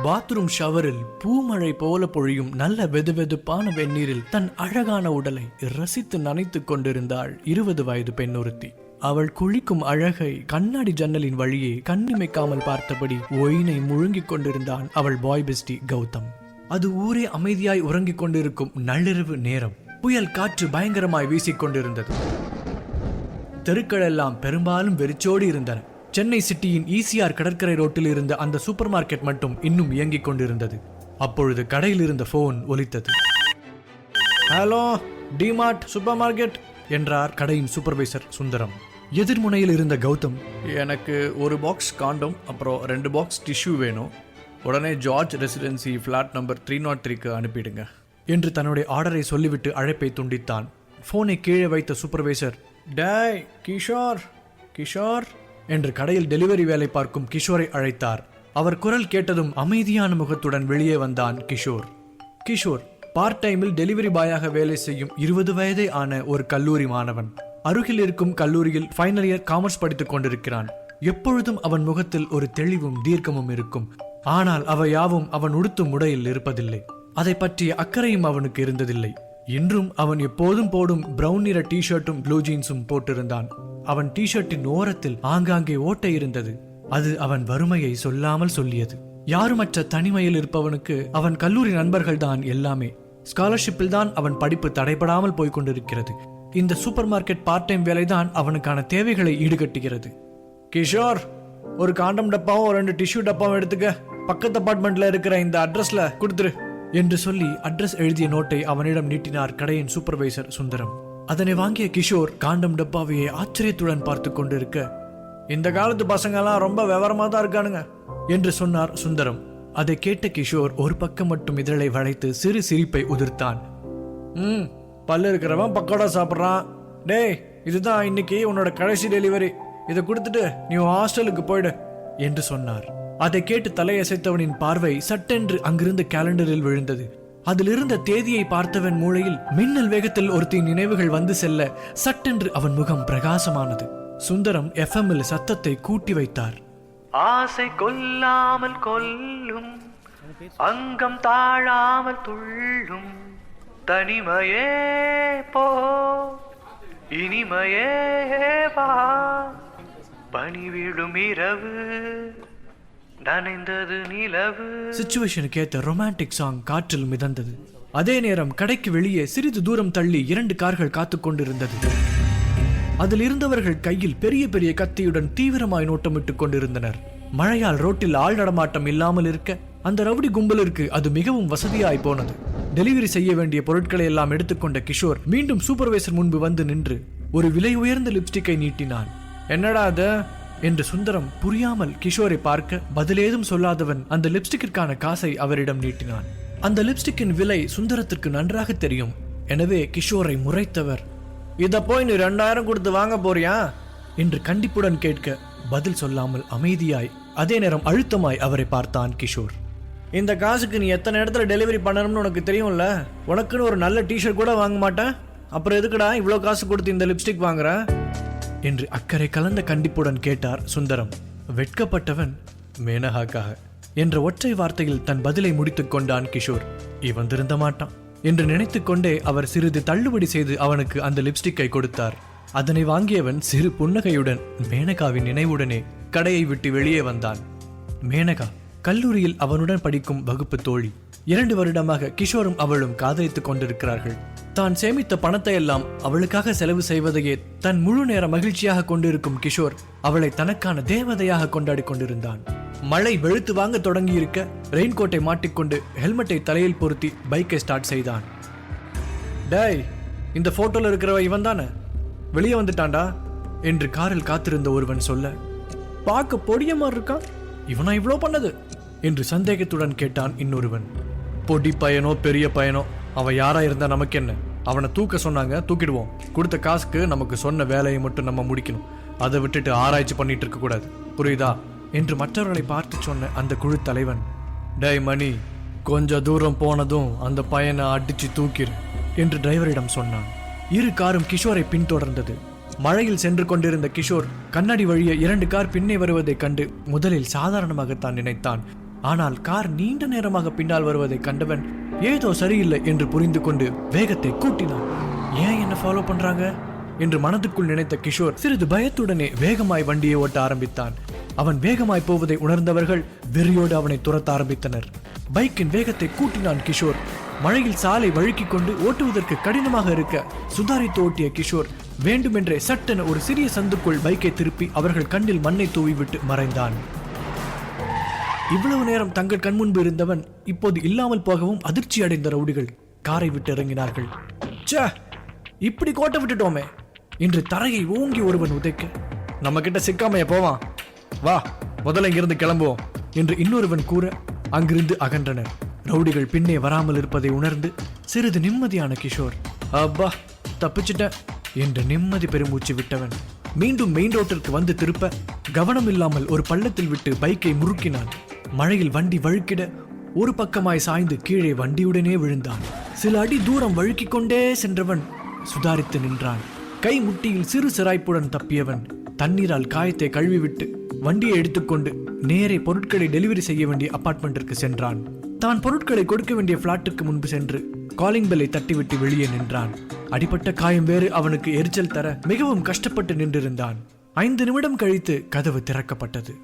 Bathroom ஷவரில் பூமழை போல பொழியும் நல்ல வெதுவெதுப்பான வெந்நீரில் தன் அழகான உடலை ரசித்து நனைத்துக் கொண்டிருந்தாள் 20 வயது பெண் ஒருத்தி. அவள் குளிக்கும் அழகை கண்ணாடி ஜன்னலின் வழியே கண்ணிமைக்காமல் பார்த்தபடி ஒயினை முழுங்கிக் கொண்டிருந்தான் அவள் பாய் பெஸ்டி கௌதம். அது ஊரே அமைதியாய் உறங்கிக் கொண்டிருக்கும் நள்ளிரவு நேரம். புயல் காற்று பயங்கரமாய் வீசிக்கொண்டிருந்தது. தெருக்கள் எல்லாம் பெரும்பாலும் வெறிச்சோடி இருந்தன. சென்னை சிட்டியின் ஈசிஆர் கடற்கரை ரோட்டில் இருந்த அந்த சூப்பர் மார்க்கெட் மட்டும் இன்னும் இயங்கிக் கொண்டிருந்தது. அப்பொழுது கடையில் இருந்த போன் ஒலித்தது. ஹலோ, டிமார்ட் சூப்பர் மார்க்கெட் என்றார் கடையின் சூப்பர்வைசர் சுந்தரம். எதிர்முனையில் இருந்த கௌதம், எனக்கு ஒரு பாக்ஸ் காண்டம் அப்புறம் 2 பாக்ஸ் டிஷ்யூ வேணும், உடனே ஜார்ஜ் ரெசிடென்சி ஃபிளாட் நம்பர் 303க்கு அனுப்பிடுங்க என்று தன்னுடைய ஆர்டரை சொல்லிவிட்டு அழைப்பை துண்டித்தான். போனை கீழே வைத்த சூப்பர்வைசர், டேய் கிஷோர் கிஷோர் என்று கடையில் டெலிவரி வேலை பார்க்கும் கிஷோரை அழைத்தார். அவர் குரல் கேட்டதும் அமைதியான முகத்துடன் வெளியே வந்தான் கிஷோர். கிஷோர் பார்ட் டைமில் டெலிவரி பாயாக வேலை செய்யும் 20 வயதே ஆன ஒரு கல்லூரி மாணவன். அருகில் இருக்கும் கல்லூரியில் ஃபைனல் இயர் காமர்ஸ் படித்துக் கொண்டிருக்கிறான். எப்பொழுதும் அவன் முகத்தில் ஒரு தெளிவும் தீர்க்கமும் இருக்கும். ஆனால் அவை யாவும் அவன் உடுத்தும் உடையில் இருப்பதில்லை. அதை பற்றிய அக்கறையும் அவனுக்கு இருந்ததில்லை. இன்றும் அவன் எப்போதும் போடும் பிரவுன் நிற டிஷர்ட்டும் ப்ளூ ஜீன்ஸும் போட்டிருந்தான். அவன் டிஷர்ட்டின் ஓரத்தில் ஆங்காங்கே ஓட்டை இருந்தது. அது அவன் வறுமையை சொல்லாமல் சொல்லியது. யாருமற்ற தனிமையில் இருப்பவனுக்கு அவன் கல்லூரி நண்பர்கள் தான் எல்லாமே. ஸ்காலர்ஷிப்பில் தான் அவன் படிப்பு தடைபடாமல் போய்கொண்டிருக்கிறது. இந்த சூப்பர் மார்க்கெட் பார்ட் டைம் வேலைதான் அவனுக்கான தேவைகளை ஈடுகட்டுகிறது. கிஷோர், ஒரு காண்டம் டப்பாவும் 2 டிஷ்யூ டப்பாவும் எடுத்துக்க, பக்கத்து அபார்ட்மெண்ட்ல இருக்கிற இந்த அட்ரஸ்ல கொடுத்துரு என்று சொல்லி அட்ரஸ் எழுதிய நோட்டை அவனிடம் நீட்டினார் கடையின் சூப்பர்வைசர் சுந்தரம். அதனை வாங்கிய கிஷோர் காண்டம் டப்பாவையை ஆச்சரியத்துடன் பார்த்து கொண்டிருக்க, இந்த காலத்து பசங்கெல்லாம் ரொம்ப விவரமா தான் இருக்கானுங்க என்று சொன்னார் சுந்தரம். அதை கேட்ட கிஷோர் ஒரு பக்கம் மட்டும் இதழை வளைத்து சிறு சிரிப்பை உதிர்த்தான். பல்லு இருக்கிறவன் பக்கோடா சாப்பிட்றான். டேய், இதுதான் இன்னைக்கு உன்னோட கடைசி டெலிவரி, இதை கொடுத்துட்டு நீ ஹாஸ்டலுக்கு போயிடு என்று சொன்னார். அதை கேட்டு தலையசைத்தவனின் பார்வை சட்டென்று அங்கிருந்த கேலண்டரில் விழுந்தது. அதில் இருந்த தேதியை பார்த்தவன் மூளையில் மின்னல் வேகத்தில் ஒருத்தின் நினைவுகள் வந்து செல்ல சட்டென்று அவன் முகம் பிரகாசமானது. சுந்தரம் எஃப்எம்மில் சத்தத்தை கூட்டி வைத்தார். ஆசை கொல்லாமல் கொல்லும், அங்கம் தாழாமல் துள்ளும், தனிமையே போ இனிமையே வா, பனி விழும் இரவு நனைந்தது நிலவு. சிச்சுவேஷனுக்கு ஏற்ற ரொமான்டிக் சாங் காற்றில் மிதந்தது. அதே நேரம் கடைக்கு வெளியே சிறிது தூரம் தள்ளி 2 கார்கள் காத்து கொண்டிருந்தது. அதில் இருந்தவர்கள் கையில் பெரிய பெரிய கத்தியுடன் தீவிரமாய் நோட்டமிட்டுக் கொண்டிருந்தனர். மழையால் ரோட்டில் ஆள் நடமாட்டம் இல்லாமல் இருக்க அந்த ரவுடி கும்பலிற்கு அது மிகவும் வசதியாய் போனது. டெலிவரி செய்ய வேண்டிய பொருட்களை எல்லாம் எடுத்துக்கொண்ட கிஷோர் மீண்டும் சூப்பர்வைசர் முன்பு வந்து நின்று ஒரு விலை உயர்ந்த லிப்ஸ்டிக்கை நீட்டினான். என்னடா அது என்று சுந்தரம் புரியாமல் கிஷோரை பார்க்க பதிலேதும் சொல்லாதவன் அந்த லிப்ஸ்டிக்கிற்கான காசை அவரிடம் நீட்டினான். அந்த லிப்ஸ்டிக்கின் விலை சுந்தரத்திற்கு நன்றாக தெரியும். எனவே கிஷோரை முறைத்தவர், இத போய் நீ 2000 கொடுத்து வாங்க போறியா என்று கண்டிப்புடன் கேட்க பதில் சொல்லாமல் அமைதியாய் அதே நேரம் அழுத்தமாய் அவரை பார்த்தான் கிஷோர். இந்த காசுக்கு நீ எத்தனை இடத்துல டெலிவரி பண்ணணும்னு உனக்கு தெரியும்ல, உனக்குன்னு ஒரு நல்ல டிஷர்ட் கூட வாங்க மாட்டேன், அப்புறம் எதுக்குடா இவ்வளோ காசு கொடுத்து இந்த லிப்ஸ்டிக் வாங்குற என்று அக்கறை கலந்த கண்டிப்புடன் கேட்டார் சுந்தரம். வெட்கப்பட்டவன் மேனகாக்காக என்ற ஒற்றை வார்த்தையில் தன் பதிலை முடித்துக் கொண்டான் கிஷோர். இவன் திருந்த மாட்டான் என்று நினைத்துக் கொண்டே அவர் சிறிது தள்ளுபடி செய்து அவனுக்கு அந்த லிப்ஸ்டிக்கை கொடுத்தார். அதனை வாங்கியவன் சிறு புன்னகையுடன் மேனகாவின் நினைவுடனே கடையை விட்டு வெளியே வந்தான். மேனகா கல்லூரியில் அவனுடன் படிக்கும் வகுப்பு தோழி. 2 வருடமாக கிஷோரும் அவளும் காதலித்துக் கொண்டிருக்கிறார்கள். தான் சேமித்த பணத்தை எல்லாம் அவளுக்காக செலவு செய்வதையே தன் முழு நேர மகிழ்ச்சியாக கொண்டிருக்கும் கிஷோர் அவளை தனக்கான தேவதையாக கொண்டாடி கொண்டிருந்தான். மழை வெளுத்து வாங்க தொடங்கியிருக்க ரெயின்கோட்டை மாட்டிக்கொண்டு ஹெல்மெட்டை தலையில் பொருத்தி பைக்கை ஸ்டார்ட் செய்தான். டேய், இந்த போட்டோல இருக்கிறவ இவன் தானே, வெளியே வந்துட்டான்டா என்று காரில் காத்திருந்த ஒருவன் சொல்ல, பார்க்க பொடிய மாதிரி இருக்கான், இவனா இவ்வளோ பண்ணது என்று சந்தேகத்துடன் கேட்டான் இன்னொருவன். பொடி பையனோ பெரிய பையனோ அவன் யாரா இருந்தா நமக்கு என்ன, அவனை தூக்க சொன்னாங்க தூக்கிடுவோம், கொடுத்த காசுக்கு நமக்கு சொன்ன வேலையை மட்டும் நம்ம முடிக்கணும், அதை விட்டுட்டு ஆராய்ச்சி பண்ணிட்டு இருக்க கூடாது, புரியுதா என்று மற்றவர்களை பார்த்து சொன்ன அந்த குழு தலைவன், டேய் மணி, கொஞ்ச தூரம் போனதும் அந்த பையனை அடிச்சு தூக்கிடு, என்று டிரைவரிடம் சொன்னான். இரு காரும் கிஷோரை பின்தொடர்ந்தது. மழையில் சென்று கொண்டிருந்த கிஷோர் கண்ணாடி வழியே 2 கார் பின்னே வருவதைக் கண்டு முதலில் சாதாரணமாகத்தான் நினைத்தான். ஆனால் கார் நீண்ட நேரமாக பின்னால் வருவதை கண்டவன் ஏதோ சரியில்லை என்று புரிந்து கொண்டு வேகத்தை கூட்டினான். ஏன் என்ன ஃபாலோ பண்றாங்க என்று மனதுக்குள் நினைத்த கிஷோர் சிறிது பயத்துடனே வேகமாய் வண்டியை ஓட்ட ஆரம்பித்தான். அவன் வேகமாய் போவதை உணர்ந்தவர்கள் வெறியோடு அவனை துரத்த ஆரம்பித்தனர். பைக்கின் வேகத்தை கூட்டினான் கிஷோர். மழையில் சாலை வழுக்கிக் கொண்டு ஓட்டுவதற்கு கடினமாக இருக்க சுதாரித்து ஓட்டிய கிஷோர் வேண்டுமென்றே சட்டென ஒரு சிறிய சந்துக்குள் பைக்கை திருப்பி அவர்கள் கண்ணில் மண்ணை தூவிவிட்டு மறைந்தான். இவ்வளவு நேரம் தங்கள் கண்முன்பு இருந்தவன் இப்போது இல்லாமல் போகவும் அதிர்ச்சி அடைந்த ரவுடிகள் காரை விட்டு இறங்கினார்கள். சே, இப்படி கோட்டை விட்டுட்டோமே என்று தரையை ஓங்கி ஒருவன் உதைக்க, நம்ம கிட்ட சிக்காமைய போவான், வா முதல்ல இங்கிருந்து கிளம்புவோம் என்று இன்னொருவன் கூற அங்கிருந்து அகன்றனர். ரவுடிகள் பின்னே வராமல் இருப்பதை உணர்ந்து சிறிது நிம்மதியான கிஷோர் அப்பா தப்பிச்சிட்ட என்று நிம்மதி பெருமூச்சு விட்டவன் மீண்டும் மெயின் ரோட்டிற்கு வந்து திருப்ப கவனம் இல்லாமல் ஒரு பள்ளத்தில் விட்டு பைக்கை முறுக்கினான். மழையில் வண்டி வழுக்கிட ஒரு பக்கமாய் சாய்ந்து கீழே வண்டியுடனே விழுந்தான். சில அடி தூரம் வழுக்கிக் கொண்டே சென்றவன் சுதாரித்து நின்றான். கை முட்டியில் சிறு சிராய்ப்புடன் தப்பியவன் தண்ணீரால் காயத்தை கழுவிவிட்டு வண்டியை எடுத்துக்கொண்டு நேரே பொருட்களை டெலிவரி செய்ய வேண்டிய அபார்ட்மெண்ட்டிற்கு சென்றான். தான் பொருட்களை கொடுக்க வேண்டிய பிளாட்டுக்கு முன்பு சென்று காலிங் பெல்லை தட்டிவிட்டு வெளியே நின்றான். அடிப்பட்ட காயம் வேறு அவனுக்கு எரிச்சல் தர மிகவும் கஷ்டப்பட்டு நின்றிருந்தான். 5 நிமிடம் கழித்து கதவு திறக்கப்பட்டது.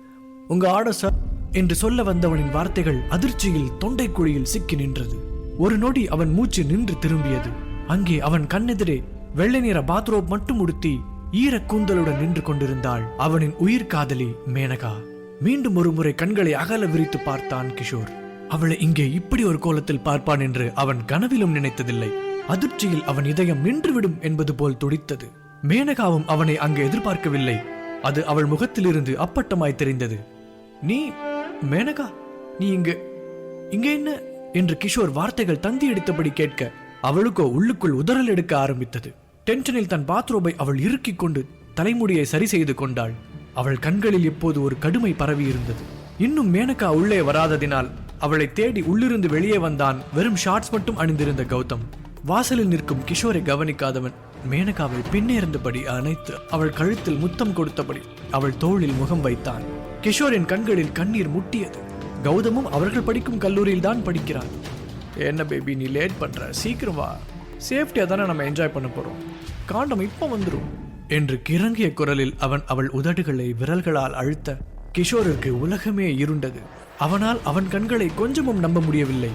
உங்க ஆர்டர் சார் என்று சொல்ல வந்தவனின் வார்த்தைகள் அதிர்ச்சியில் தொண்டை குழியில் சிக்கி நின்றது. ஒரு நொடி அவன் மூச்சு நின்று திரும்பியது. அங்கே அவன் கண்ணெதிரே வெள்ளை நிற பாத்ரோப் மட்டும் உடுத்தி ஈர கூந்தலுடன் நின்று கொண்டிருந்தாள் அவனின் உயிர் காதலி மேனகா. மீண்டும் ஒரு முறை கண்களை அகல விரித்து பார்த்தான் கிஷோர். அவளை இங்கே இப்படி ஒரு கோலத்தில் பார்ப்பான் என்று அவன் கனவிலும் நினைத்ததில்லை. அதிர்ச்சியில் அவன் இதயம் நின்றுவிடும் என்பது போல் துடித்தது. மேனகாவும் அவனை அங்கு எதிர்பார்க்கவில்லை. அது அவள் முகத்திலிருந்து அப்பட்டமாய் தெரிந்தது. நீ மேனகா, நீ இங்க என்ன என்று கிஷோர் வார்த்தைகள் தந்தி எடுத்தபடி கேட்க அவளுக்கோ உள்ளுக்குள் உதறல் எடுக்க ஆரம்பித்தது. டென்ஷனில் தன் பாத்ரோபை அவள் இறுக்கிக் கொண்டு தலைமுடியை சரி செய்து கொண்டாள். அவள் கண்களில் இப்போது ஒரு கடுமை பரவி இருந்தது. இன்னும் மேனகா உள்ளே வராததினால் அவளை தேடி உள்ளிருந்து வெளியே வந்தான் வெறும் ஷார்ட்ஸ் மட்டும் அணிந்திருந்த கௌதம். வாசலில் நிற்கும் கிஷோரை கவனிக்காதவன் மேனகாவை பின்னேர்ந்தபடி அணைத்து அவள் கழுத்தில் முத்தம் கொடுத்தபடி அவள் தோளில் முகம் வைத்தான். கிஷோரின் கண்களில் கண்ணீர் முட்டியது. கௌதமும் அவர்கள் படிக்கும் கல்லூரியில் தான் படிக்கிறான். என்ன பேபி, நீ லேட் பண்ற, சீக்கிரம் வா, சேஃப்டியா தானே நம்ம என்ஜாய் பண்ண போறோம், காண்டம் இப்ப வந்துரும் என்று கிறங்கிய குரலில் அவன் அவள் உதடுகளை விரல்களால் அழுத்த கிஷோருக்கு உலகமே இருண்டது. அவனால் அவன் கண்களை கொஞ்சமும் நம்ப முடியவில்லை.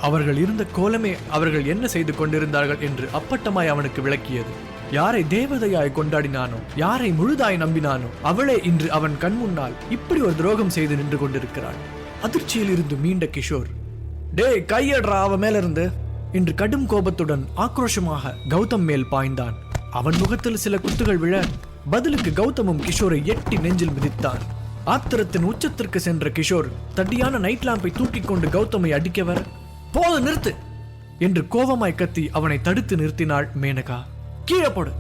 அவர்கள் இருந்த கோலமே அவர்கள் என்ன செய்து கொண்டிருந்தார்கள் என்று அப்பட்டமாய் அவனுக்கு விளக்கியது. யாரை தேவதையாய் கொண்டாடினானோ, யாரை முழுதாய் நம்பினானோ, அவளே இன்று அவன் கண் முன்னால் இப்படி ஒரு துரோகம் செய்து நின்று கொண்டிருக்கிறாள். அதிர்ச்சியில் இருந்து மீண்ட கிஷோர், டேய் கையடுறா அவன் மேல இருந்து என்று கடும் கோபத்துடன் ஆக்ரோஷமாக கௌதம் மேல் பாய்ந்தான். அவன் முகத்தில் சில குத்துகள் விழ பதிலுக்கு கௌதமும் கிஷோரை எட்டி நெஞ்சில் மிதித்தான். ஆத்திரத்தின் உச்சத்திற்கு சென்ற கிஷோர் தடியான நைட் லாம்பை தூக்கிக் கொண்டு கௌதமை அடிக்க வர, போது நிறுத்து என்று கோபமாய் கத்தி அவனை தடுத்து நிறுத்தினாள் மேனகா. கீழே போடு,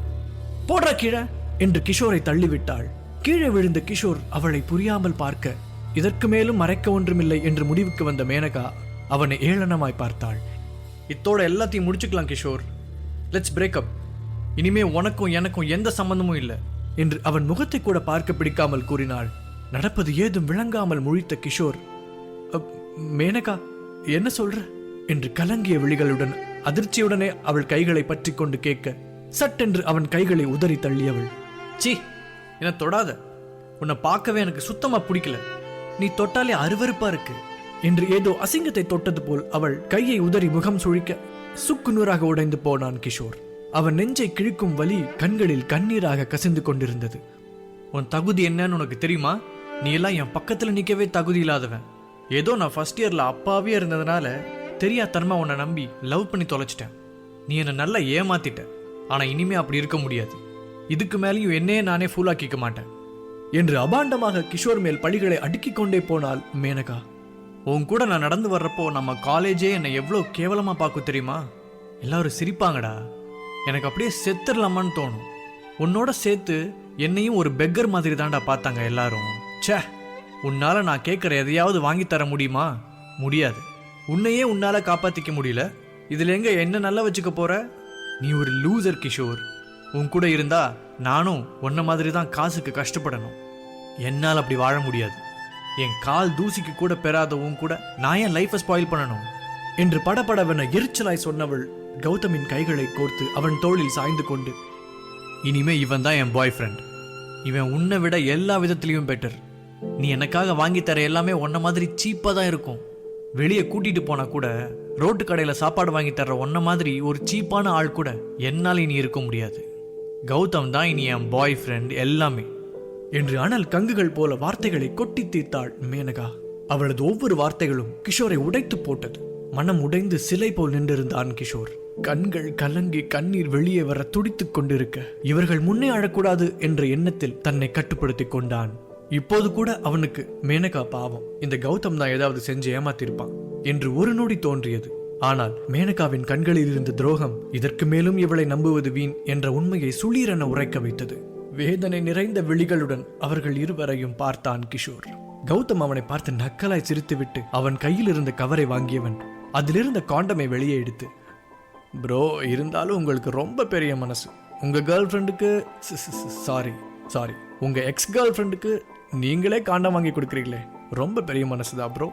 போடுற கீழே என்று கிஷோரை தள்ளிவிட்டாள். கீழே விழுந்த கிஷோர் அவளை புரியாமல் பார்க்க இதற்கு மேலும் மறைக்க ஒன்றுமில்லை என்று முடிவுக்கு வந்த மேனகா அவனை ஏளனமாய் பார்த்தாள். இத்தோட எல்லாத்தையும் முடிச்சுக்கலாம் கிஷோர், லெட்ஸ் பிரேக் அப், இனிமே உனக்கும் எனக்கும் எந்த சம்பந்தமும் இல்லை என்று அவன் முகத்தை கூட பார்க்க பிடிக்காமல் கூறினாள். நடப்பது ஏதும் விளங்காமல் முழித்த கிஷோர், மேனகா என்ன சொல்ற என்று கலங்கிய விழிகளுடன் அதிர்ச்சியுடனே அவள் கைகளை பற்றி கொண்டு கேட்க, சட்டென்று அவன் கைகளை உதறி தள்ளியவள், சீ என்ன தொடாத, உன்னை பார்க்கவே எனக்கு சுத்தமா பிடிக்கல, நீ தொட்டாலே அருவருப்பா இருக்கு என்று ஏதோ அசிங்கத்தை தொட்டது போல் அவள் கையை உதறி முகம் சுழிக்க சுக்கு நூறாக உடைந்து போனான் கிஷோர். அவன் நெஞ்சை கிழிக்கும் வலி கண்களில் கண்ணீராக கசிந்து கொண்டிருந்தது. உன் தகுதி என்னன்னு உனக்கு தெரியுமா? நீ எல்லாம் என் பக்கத்துல நிக்கவே தகுதி இல்லாதவன். ஏதோ நான் ஃபர்ஸ்ட் இயர்ல அப்பாவே இருந்ததுனால தெரியாதனமா உன்னை நம்பி லவ் பண்ணி தொலைச்சிட்டேன். நீ என்னை நல்லா ஏமாத்திட்ட. ஆனா இனிமே அப்படி இருக்க முடியாது. இதுக்கு மேலேயும் என்னையே நானே ஃபூலாக்கிக்க மாட்டேன் என்று அபாண்டமாக கிஷோர் மேல் பழிகளை அடுக்கிக் கொண்டே போனாள் மேனகா. உன் கூட நான் நடந்து வர்றப்போ நம்ம காலேஜே என்னை எவ்வளோ கேவலமா பார்க்கும் தெரியுமா? எல்லாரும் சிரிப்பாங்கடா. எனக்கு அப்படியே செத்துடலாமான்னு தோணும். உன்னோட சேர்த்து என்னையும் ஒரு பெக்கர் மாதிரி தான்டா பார்த்தாங்க எல்லாரும். சே, உன்னால நான் கேட்குற எதையாவது வாங்கி தர முடியுமா? முடியாது. உன்னையே உன்னால காப்பாத்திக்க முடியல, இதுல எங்க என்ன நல்லா வச்சுக்க போற? நீ ஒரு லூசர் கிஷோர். உன் கூட இருந்தா நானும் உன்ன மாதிரி தான் காசுக்கு கஷ்டப்படணும். என்னால் அப்படி வாழ முடியாது. என் கால் தூசிக்கு கூட பெறாத உன் கூட நான் என் லைஃபை ஸ்பாயில் பண்ணணும் என்று படபடவென எரிச்சலாய் சொன்னவள் கௌதமின் கைகளை கோர்த்து அவன் தோளில் சாய்ந்து கொண்டு, இனிமே இவன் தான் என் பாய் ஃப்ரெண்ட். இவன் உன்னை விட எல்லா விதத்திலையும் பெட்டர். நீ எனக்காக வாங்கி தர எல்லாமே உன்ன மாதிரி சீப்பா தான் இருக்கும். வெளியே கூட்டிட்டு போனா கூட ரோட்டு கடையில சாப்பாடு வாங்கி தர்ற உன்ன மாதிரி ஒரு சீப்பான ஆள் கூட என்னால் இனி இருக்க முடியாது. கௌதம் தான் இனி என் பாய் ஃப்ரெண்ட் எல்லாமே என்று அனல் கங்குகள் போல வார்த்தைகளை கொட்டி தீர்த்தாள் மேனகா. அவளது ஒவ்வொரு வார்த்தைகளும் கிஷோரை உடைத்து போட்டது. மனம் உடைந்து சிலை போல் நின்றிருந்தான் கிஷோர். கண்கள் கலங்கி கண்ணீர் வெளியே வர துடித்துக் கொண்டிருக்க இவர்கள் முன்னே அழக்கூடாது என்ற எண்ணத்தில் தன்னை கட்டுப்படுத்திக் கொண்டான். இப்போது கூட அவனுக்கு மேனகா பாவம், இந்த கௌதம் தான் ஏதாவது செஞ்சு ஏமாத்திருப்பான் என்று ஒரு நொடி தோன்றியது. ஆனால் மேனகாவின் கண்களில் இருந்த துரோகம் இதற்கு மேலும் இவளை நம்புவது வீண் என்ற உண்மையை சுளீரென உரைக்க வைத்தது. வேதனை நிறைந்த விழிகளுடன் அவர்கள் இருவரையும் பார்த்தான் கிஷோர். கௌதம் அவனை பார்த்து நக்கலாய் சிரித்துவிட்டு அவன் கையில் இருந்த கவரை வாங்கியவன் அதிலிருந்த காண்டமை வெளியே எடுத்து, ப்ரோ, இருந்தாலும் உங்களுக்கு ரொம்ப பெரிய மனசு. உங்க கேர்ள் ஃப்ரெண்டுக்கு சாரி உங்க எக்ஸ் கேர்ள் ஃப்ரெண்டுக்கு நீங்களே காண்டம் வாங்கி கொடுக்குறீங்களே, ரொம்ப பெரிய மனசுதான் ப்ரோ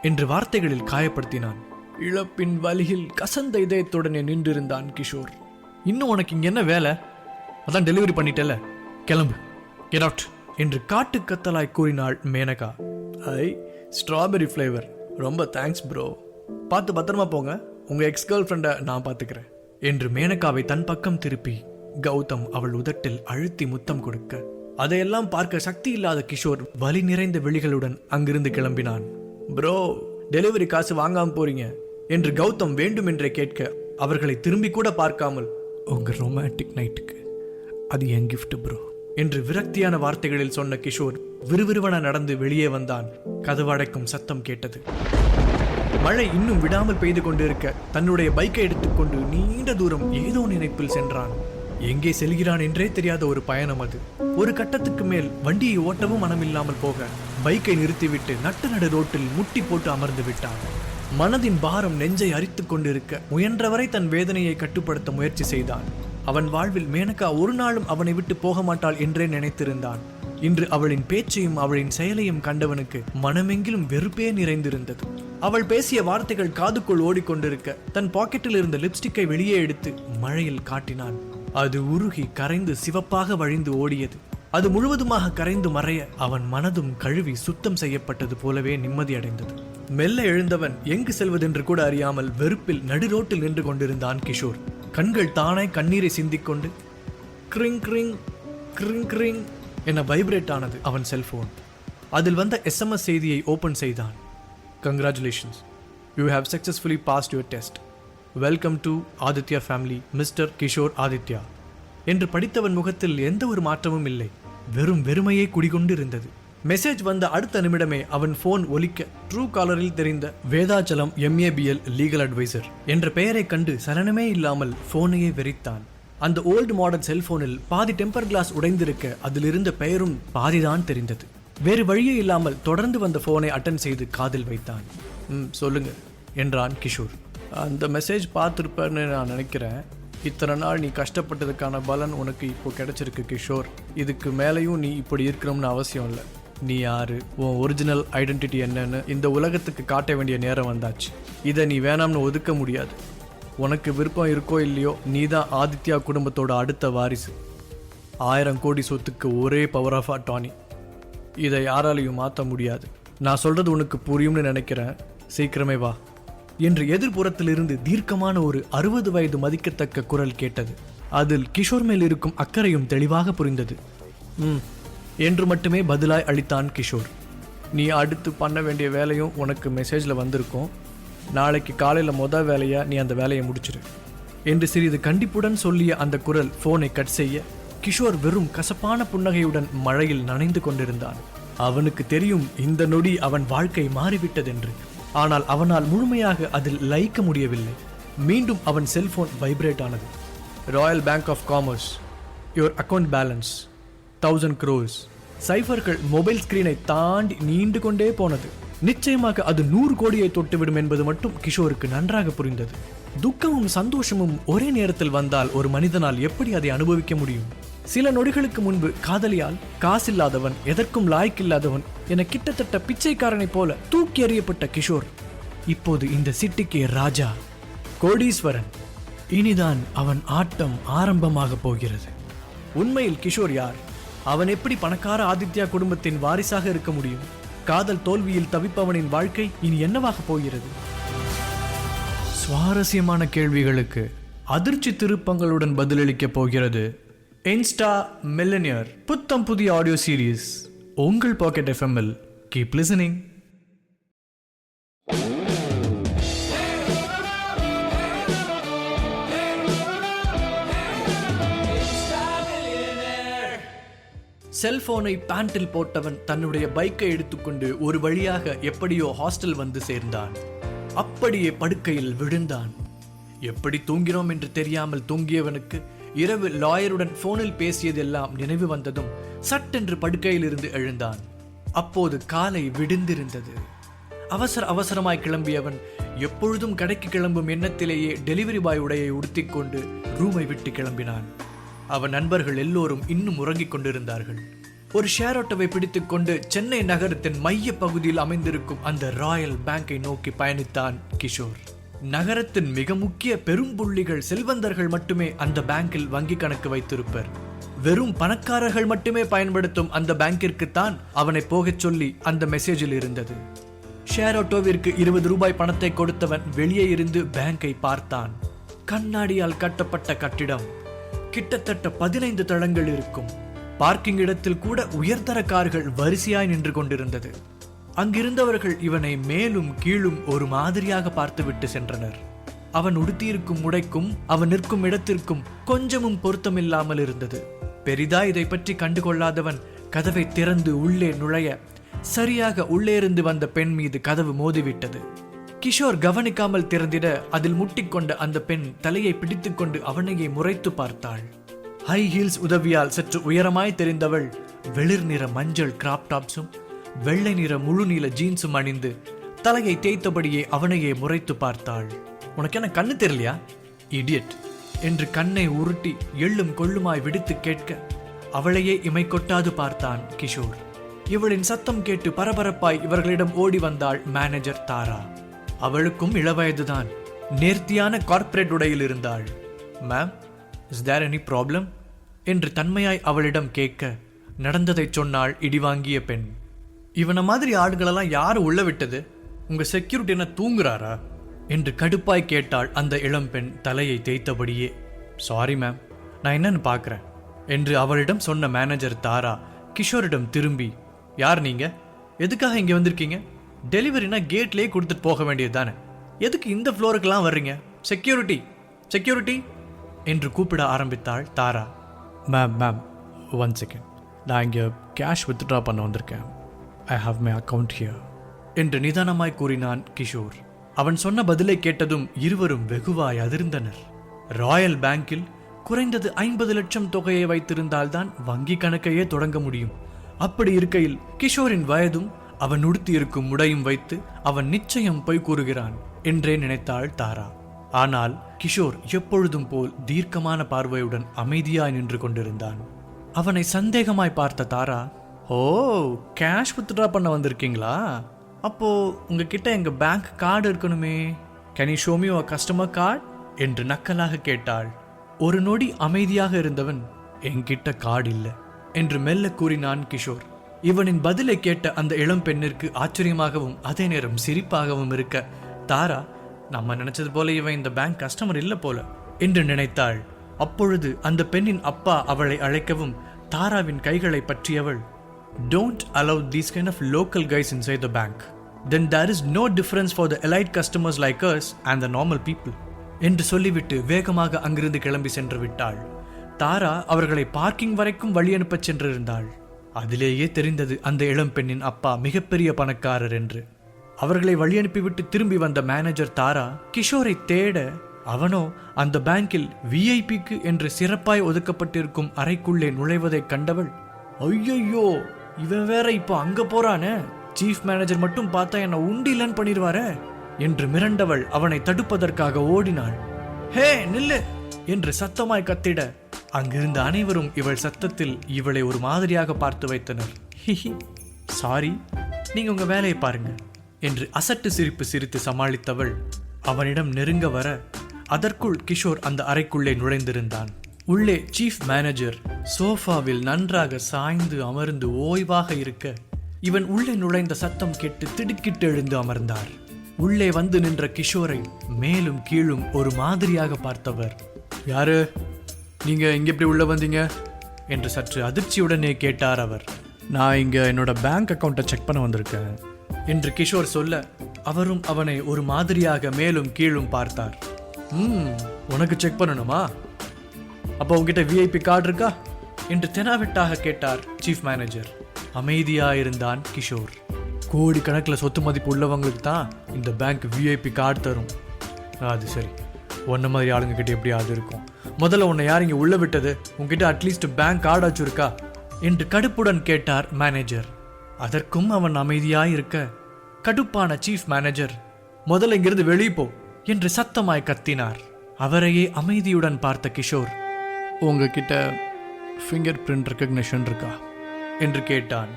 என்று வார்த்தைகளில் காயப்படுத்தினான். இழப்பின் வலியில் கசந்த இதயத்துடனே நின்றிருந்தான் கிஷோர். இன்னும் உனக்கு இங்க என்ன வேலை? அதான் டெலிவரி பண்ணிட்டல, கிளம்பு, கெட் அவுட் என்று காட்டு கத்தலாய் கூறினாள் மேனகா. ஐ, ஸ்ட்ராபெரி ஃப்ளேவர், ரொம்ப தேங்க்ஸ் ப்ரோ. பார்த்து பத்திரமா போங்க, உங்க எக்ஸ் கேர்ள் ஃப்ரெண்டை நான் பார்த்துக்கிறேன் என்று மேனகாவை தன் பக்கம் திருப்பி கௌதம் அவள் உதட்டில் அழுத்தி முத்தம் கொடுக்க, அதையெல்லாம் பார்க்க சக்தி இல்லாத கிஷோர் வலி நிறைந்த விழிகளுடன் அங்கிருந்து கிளம்பினான். ப்ரோ, டெலிவரி காசு வாங்காம போறீங்க என்று கௌதம் வேண்டுமென்றே கேட்க அவர்களை திரும்பி கூட பார்க்காமல், உங்க ரொமான்டிக் நைட்டுக்கு அது என் கிஃப்ட் ப்ரோ என்று விரக்தியான வார்த்தைகளில் சொன்ன கிஷோர் விறுவிறுவன நடந்து வெளியே வந்தான். கதவு அடைக்கும் சத்தம் கேட்டது. மழை இன்னும் விடாமல் பெய்து கொண்டிருக்க தன்னுடைய பைக்கை எடுத்துக்கொண்டு நீண்ட தூரம் ஏதோ நினைப்பில் சென்றான். எங்கே செல்கிறான் என்றே தெரியாத ஒரு பயணம் அது. ஒரு கட்டத்துக்கு மேல் வண்டியை ஓட்டவும் மனமில்லாமல் போக பைக்கை நிறுத்திவிட்டு நட்டு நடு ரோட்டில் முட்டி போட்டு அமர்ந்து விட்டான். மனதின் பாரம் நெஞ்சை அரித்துக் கொண்டிருக்க முயன்றவரை தன் வேதனையை கட்டுப்படுத்த முயற்சி செய்தான். அவன் வாழ்வில் மேனகா ஒரு நாளும் அவனை விட்டு போக மாட்டாள் என்றே நினைத்திருந்தான். இன்று அவளின் பேச்சையும் அவளின் செயலையும் கண்டவனுக்கு மனமெங்கிலும் வெறுப்பே நிறைந்திருந்தது. அவள் பேசிய வார்த்தைகள் காதுக்குள் ஓடிக்கொண்டிருக்க தன் பாக்கெட்டில் இருந்த லிப்ஸ்டிக்கை வெளியே எடுத்து மழையில் காட்டினான். அது உருகி கரைந்து சிவப்பாக வழிந்து ஓடியது. அது முழுவதுமாக கரைந்து மறைய அவன் மனதும் கழுவி சுத்தம் செய்யப்பட்டது போலவே நிம்மதி அடைந்தது. மெல்ல எழுந்தவன் எங்கு செல்வதென்று கூட அறியாமல் வெறுப்பில் நடுரோட்டில் நின்று கொண்டிருந்தான் கிஷோர். கண்கள் தானாய் கண்ணீரை சிந்திக்கொண்டு கிரிங் கிரிங் கிரிங் கிரிங் என வைப்ரேட் ஆனது அவன் செல்போன். அதில் வந்த SMS செய்தியை ஓபன் செய்தான். Congratulations, you have successfully passed your test. Welcome to Aditya family, Mr. Kishore Aditya என்று படித்தவன் முகத்தில் எந்த ஒரு மாற்றமும் இல்லை. வெறும் வெறுமையே குடிகொண்டிருந்தது. மெசேஜ் வந்த அடுத்த நிமிடமே அவன் போன் ஒலிக்க ட்ரூ காலரில் தெரிந்த வேதாச்சலம் MABL லீகல் அட்வைசர் என்ற பெயரை கண்டு சலனமே இல்லாமல் போனையே வெறித்தான். அந்த ஓல்டு மாடல் செல்போனில் பாதி டெம்பர் கிளாஸ் உடைந்திருக்க அதில் இருந்த பெயரும் பாதிதான் தெரிந்தது. வேறு வழியே இல்லாமல் தொடர்ந்து வந்த போனை அட்டன் செய்து காதில் வைத்தான். சொல்லுங்க என்றான் கிஷோர். அந்த மெசேஜ் பார்த்துருப்பேன்னு நான் நினைக்கிறேன். இத்தனை நாள் நீ கஷ்டப்பட்டதுக்கான பலன் உனக்கு இப்போ கிடைச்சிருக்கு கிஷோர். இதுக்கு மேலேயும் நீ இப்படி இருக்கணும்னு அவசியம் இல்லை. நீ யாரு, உன் ஒரிஜினல் ஐடென்டிட்டி என்னன்னு இந்த உலகத்துக்கு காட்ட வேண்டிய நேரம் வந்தாச்சு. இதை நீ வேணாம்னு ஒதுக்க முடியாது. உனக்கு விருப்பம் இருக்கோ இல்லையோ, நீ தான் ஆதித்யா குடும்பத்தோட அடுத்த வாரிசு. 1000 கோடி சொத்துக்கு ஒரே பவர் ஆஃப் அட்டார்னி. இதை யாராலையும் மாற்ற முடியாது. நான் சொல்றது உனக்கு புரியும்னு நினைக்கிறேன். சீக்கிரமே வா என்று எதிர்புறத்திலிருந்து தீர்க்கமான ஒரு 60 வயது மதிக்கத்தக்க குரல் கேட்டது. அதில் கிஷோர் மேல் இருக்கும் அக்கறையும் தெளிவாக புரிந்தது. என்று மட்டுமே பதிலாய் அளித்தான் கிஷோர். நீ அடுத்து பண்ண வேண்டிய வேலையும் உனக்கு மெசேஜில் வந்திருக்கும். நாளைக்கு காலையில் மொதல் வேலையா நீ அந்த வேலையை முடிச்சிரு என்று சிறிது கண்டிப்புடன் சொல்லிய அந்த குரல் போனை கட் செய்ய கிஷோர் வெறும் கசப்பான புன்னகையுடன் மழையில் நனைந்து கொண்டிருந்தான். அவனுக்கு தெரியும் இந்த நொடி அவன் வாழ்க்கை மாறிவிட்டதென்று. ஆனால் அவனால் முழுமையாக அதில் லயிக்க முடியவில்லை. மீண்டும் அவன் செல்போன் வைப்ரேட் ஆனது. Royal bank of commerce, your account balance 1000 crores சைஃபர்கள் மொபைல் ஸ்கிரீனை தாண்டி நீண்டு கொண்டே போனது. நிச்சயமாக அது 100 கோடியை தொட்டுவிடும் என்பது மட்டும் கிஷோருக்கு நன்றாக புரிந்தது. துக்கமும் சந்தோஷமும் ஒரே நேரத்தில் வந்தால் ஒரு மனிதனால் எப்படி அதை அனுபவிக்க முடியும்? சில நொடிகளுக்கு முன்பு காதலியால் காசில்லாதவன், எதற்கும் லாய்க்கில்லாதவன் என கிட்டத்தட்ட பிச்சைக்காரனை போல தூக்கி எறியப்பட்ட கிஷோர் இப்போது இந்த சிட்டிக்கே ராஜா, கோடீஸ்வரன். இனிதான் அவன் ஆட்டம் ஆரம்பமாக போகிறது. உண்மையில் கிஷோர் யார்? அவன் எப்படி பணக்கார ஆதித்யா குடும்பத்தின் வாரிசாக இருக்க முடியும்? காதல் தோல்வியில் தவிப்பவனின் வாழ்க்கை இனி என்னவாக போகிறது? சுவாரஸ்யமான கேள்விகளுக்கு அதிர்ச்சி திருப்பங்களுடன் பதிலளிக்கப் போகிறது இன்ஸ்டா மில்லினியர் புத்தம் புதிய ஆடியோ சீரீஸ் உங்கள் பாக்கெட் எஃப்எம்மில். Keep listening. செல்போனை பேண்டில் போட்டவன் தன்னுடைய பைக்கை எடுத்துக்கொண்டு ஒரு வழியாக எப்படியோ ஹாஸ்டல் வந்து சேர்ந்தான். அப்படியே படுக்கையில் விழுந்தான். எப்படி தூங்கினோம் என்று தெரியாமல் தூங்கியவனுக்கு இரவு லாயருடன் போனில் பேசியதெல்லாம் நினைவு வந்ததும் சட்டென்று படுக்கையில் இருந்து எழுந்தான். அப்போது காலை விடிந்திருந்தது. அவசரமாய் கிளம்பியவன் எப்பொழுதும் கடைக்கு கிளம்பும் எண்ணத்திலேயே டெலிவரி பாய் உடையை உடுத்திக்கொண்டு ரூமை விட்டு கிளம்பினான். அவன் நண்பர்கள் எல்லோரும் இன்னும் உறங்கிக் கொண்டிருந்தார்கள். ஒரு ஷேர் ஆட்டோவை பிடித்துக் கொண்டு சென்னை நகரத்தின் மைய பகுதியில் அமைந்திருக்கும் அந்த ராயல் பேங்கை நோக்கி பயணித்தான் கிஷோர். நகரத்தின் மிக முக்கிய பெரும்புள்ளிகள், செல்வந்தர்கள் மட்டுமே அந்த பேங்கில் வங்கி கணக்கு வைத்திருப்பர். வெறும் பணக்காரர்கள் மட்டுமே பயன்படுத்தும் அந்த பேங்கிற்குத்தான் அவனை போகச் சொல்லி அந்த மெசேஜில் இருந்தது. ஷேர் ஆட்டோவிற்கு 20 ரூபாய் பணத்தை கொடுத்தவன் வெளியே இருந்து பேங்கை பார்த்தான். கண்ணாடியால் கட்டப்பட்ட கட்டிடம், கிட்டத்தட்ட 15 தளங்கள் இருக்கும். பார்க்கிங் இடத்தில் கூட உயர்தர கார்கள் வரிசையாய் நின்று கொண்டிருந்தது. அங்கிருந்தவர்கள் இவனை மேலும் கீழும் ஒரு மாதிரியாக பார்த்துவிட்டு சென்றனர். அவன் உடுத்தியிருக்கும் உடைக்கும் அவன் நிற்கும் இடத்திற்கும் கொஞ்சமும் பொருத்தமில்லாமல் இருந்தது. பெரிதா இதை பற்றி கண்டுகொள்ளாதவன் கதவை திறந்து உள்ளே நுழைய சரியாக உள்ளே இருந்து வந்த பெண் மீது கதவு மோதிவிட்டது. கிஷோர் கவனிக்காமல் திறந்திட அதில் முட்டிக்கொண்ட அந்த பெண் தலையை பிடித்துக்கொண்டு அவனையே முறைத்து பார்த்தாள். ஹை ஹீல்ஸ் உதவியால் சற்று உயரமாய் தெரிந்தவள் வெளிர் நிற மஞ்சள் கிராப் டாப்ஸும் வெள்ளை நிற முழு நீல ஜீன்ஸும் அணிந்து தலையை தேய்த்தபடியே அவனையே முறைத்து பார்த்தாள். உனக்கு என்ன கண்ணு தெரியலையா இடியட் என்று கண்ணை உருட்டி எள்ளும் கொள்ளுமாய் விடுத்து கேட்க அவளையே இமை கொட்டாது பார்த்தான் கிஷோர். இவளின் சத்தம் கேட்டு பரபரப்பாய் இவர்களிடம் ஓடி வந்தாள் மேனேஜர் தாரா. அவளுக்கும் இளவயதுதான். நேர்த்தியான கார்ப்பரேட் உடையில் இருந்தாள். Ma'am, is there any problem என்று தன்மையாய் அவளிடம் கேட்க நடந்ததை சொன்னாள் இடிவாங்கிய பெண். இவனை மாதிரி ஆடுகளெல்லாம் யாரு உள்ள விட்டது? உங்க செக்யூரிட்டி என்ன தூங்குறாரா என்று கடுப்பாய் கேட்டாள் அந்த இளம்பெண் தலையை தேய்த்தபடியே. சாரி மேம், நான் என்னன்னு பார்க்குறேன் என்று அவளிடம் சொன்ன மேனேஜர் தாரா கிஷோரிடம் திரும்பி, யார் நீங்க? எதுக்காக இங்கே வந்திருக்கீங்க? டெலிவரினா கேட்லேயே கொடுத்துட்டு போக வேண்டியது தானே, எதுக்கு இந்த ஃப்ளோருக்கெல்லாம் வர்றீங்க? செக்யூரிட்டி செக்யூரிட்டி என்று கூப்பிட ஆரம்பித்தாள் தாரா. மேம் 1 செகண்ட், நான் இங்கே கேஷ் வித்ட்ரா பண்ண வந்திருக்கேன். I have my account here என்று நிதானமாய் கூறினான் கிஷோர். அவன் சொன்ன பதிலை கேட்டதும் இருவரும் வெகுவாய் அதிர்ந்தனர். ராயல் பேங்கில் குறைந்தது 50 லட்சம் தொகையை வைத்திருந்தால்தான் வங்கி கணக்கையே தொடங்க முடியும். அப்படி இருக்கையில் கிஷோரின் வயதும் அவன் உடுத்தி இருக்கும் உடையும் வைத்து அவன் நிச்சயம் போய் கூறுகிறான் என்றே நினைத்தாள் தாரா. ஆனால் கிஷோர் எப்பொழுதும் போல் தீர்க்கமான பார்வையுடன் அமைதியாய் நின்று கொண்டிருந்தான். அவனை சந்தேகமாய் பார்த்த தாரா, ஓ, கேஷ் வித்ட்ரா பண்ண வந்திருக்கீங்களா? அப்போ உங்ககிட்ட எங்க பேங்க் கார்டு இருக்கணுமே. Can you show me your customer card என்று நக்கலாக கேட்டாள். ஒரு நொடி அமைதியாக இருந்தவன், என்கிட்ட கார்டு இல்லை என்று மெல்ல கூறினான் கிஷோர். இவனின் பதிலை கேட்ட அந்த இளம் பெண்ணிற்கு ஆச்சரியமாகவும் அதே நேரம் சிரிப்பாகவும் இருக்க, தாரா, நம்ம நினைச்சது போல இவன் இந்த பேங்க் கஸ்டமர் இல்லை போல என்று நினைத்தாள். அப்பொழுது அந்த பெண்ணின் அப்பா அவளை அழைக்கவும் தாராவின் கைகளை பற்றியவள், don't allow these kind of local guys inside the bank. Then there is no difference for the elite customers like us and the normal people என்று சொல்லிவிட்டு வேகமாக அங்கிருந்து கிளம்பி சென்று விட்டாள். தாரா அவர்களை பார்க்கிங் வரைக்கும் வழி அனுப்ப சென்றிருந்தாள். அதிலேயே தெரிந்தது அந்த இளம் பெண்ணின் அப்பா மிகப்பெரிய பணக்காரர் என்று. அவர்களை வழி அனுப்பிவிட்டு திரும்பி வந்த மேனேஜர் தாரா கிஷோரை தேட, அவனோ அந்த பேங்கில் விஐபிக்கு என்று சிறப்பாய் ஒதுக்கப்பட்டிருக்கும் அறைக்குள்ளே நுழைவதை கண்டவள், ஐயையோ, இவன் வேற இப்போ அங்க போறானே, சீஃப் மேனேஜர் மட்டும் பார்த்தா என்ன உண்டிலன்னு பண்ணிடுவாரே என்று மிரண்டவள் அவனை தடுப்பதற்காக ஓடினாள். ஹே நில்லு என்று சத்தமாய் கத்திட அங்கிருந்த அனைவரும் இவள் சத்தத்தில் இவளை ஒரு மாதிரியாக பார்த்து வைத்தனர். ஹிஹி, சாரி, நீங்க உங்க வேலையை பாருங்க என்று அசட்டு சிரிப்பு சிரித்து சமாளித்தவள் அவனிடம் நெருங்க வர அதற்குள் கிஷோர் அந்த அறைக்குள்ளே நுழைந்திருந்தான். உள்ளே சீஃப் மேனேஜர் சோஃபாவில் நன்றாக சாய்ந்து அமர்ந்து ஓய்வாக இருக்க இவன் உள்ளே நுழைந்த சத்தம் கேட்டு திடுக்கிட்டு எழுந்து அமர்ந்தார். உள்ளே வந்து நின்ற கிஷோரை மேலும் கீழும் ஒரு மாதிரியாக பார்த்தவர், யாரு நீங்க இங்க எப்படி உள்ள வந்தீங்க என்று சற்று அதிர்ச்சியுடனே கேட்டார் அவர். நான் இங்க என்னோட பேங்க் அக்கௌண்ட்டை செக் பண்ண வந்திருக்கேன் என்று கிஷோர் சொல்ல அவரும் அவனை ஒரு மாதிரியாக மேலும் கீழும் பார்த்தார். உனக்கு செக் பண்ணணுமா? அப்போ உங்ககிட்ட விஐபி கார்டு இருக்கா என்று தெனாவெட்டாக கேட்டார் சீஃப் மேனேஜர். அமைதியாயிருந்தான் கிஷோர். கோடி கணக்கில் சொத்து மதிப்பு உள்ளவங்களுக்கு தான் இந்த பேங்க் விஐபி கார்டு தரும். அது சரி, ஒன்ன மாதிரி ஆளுங்க கிட்ட எப்படி அது இருக்கும்? முதல்ல உன்னை யார் இங்கே உள்ள விட்டது? உங்ககிட்ட அட்லீஸ்ட் பேங்க் கார்டாச்சும் இருக்கா என்று கடுப்புடன் கேட்டார் மேனேஜர். அதற்கும் அவன் அமைதியாய் இருக்க கடுப்பான சீஃப் மேனேஜர், முதல்ல இங்கிருந்து வெளியே போ என்று சத்தமாய் கத்தினார். அவரையே அமைதியுடன் பார்த்த கிஷோர், உங்ககிட்ட ஃபிங்கர் பிரிண்ட் ரெக்கக்னிஷன் இருக்கா என்று கேட்டான்.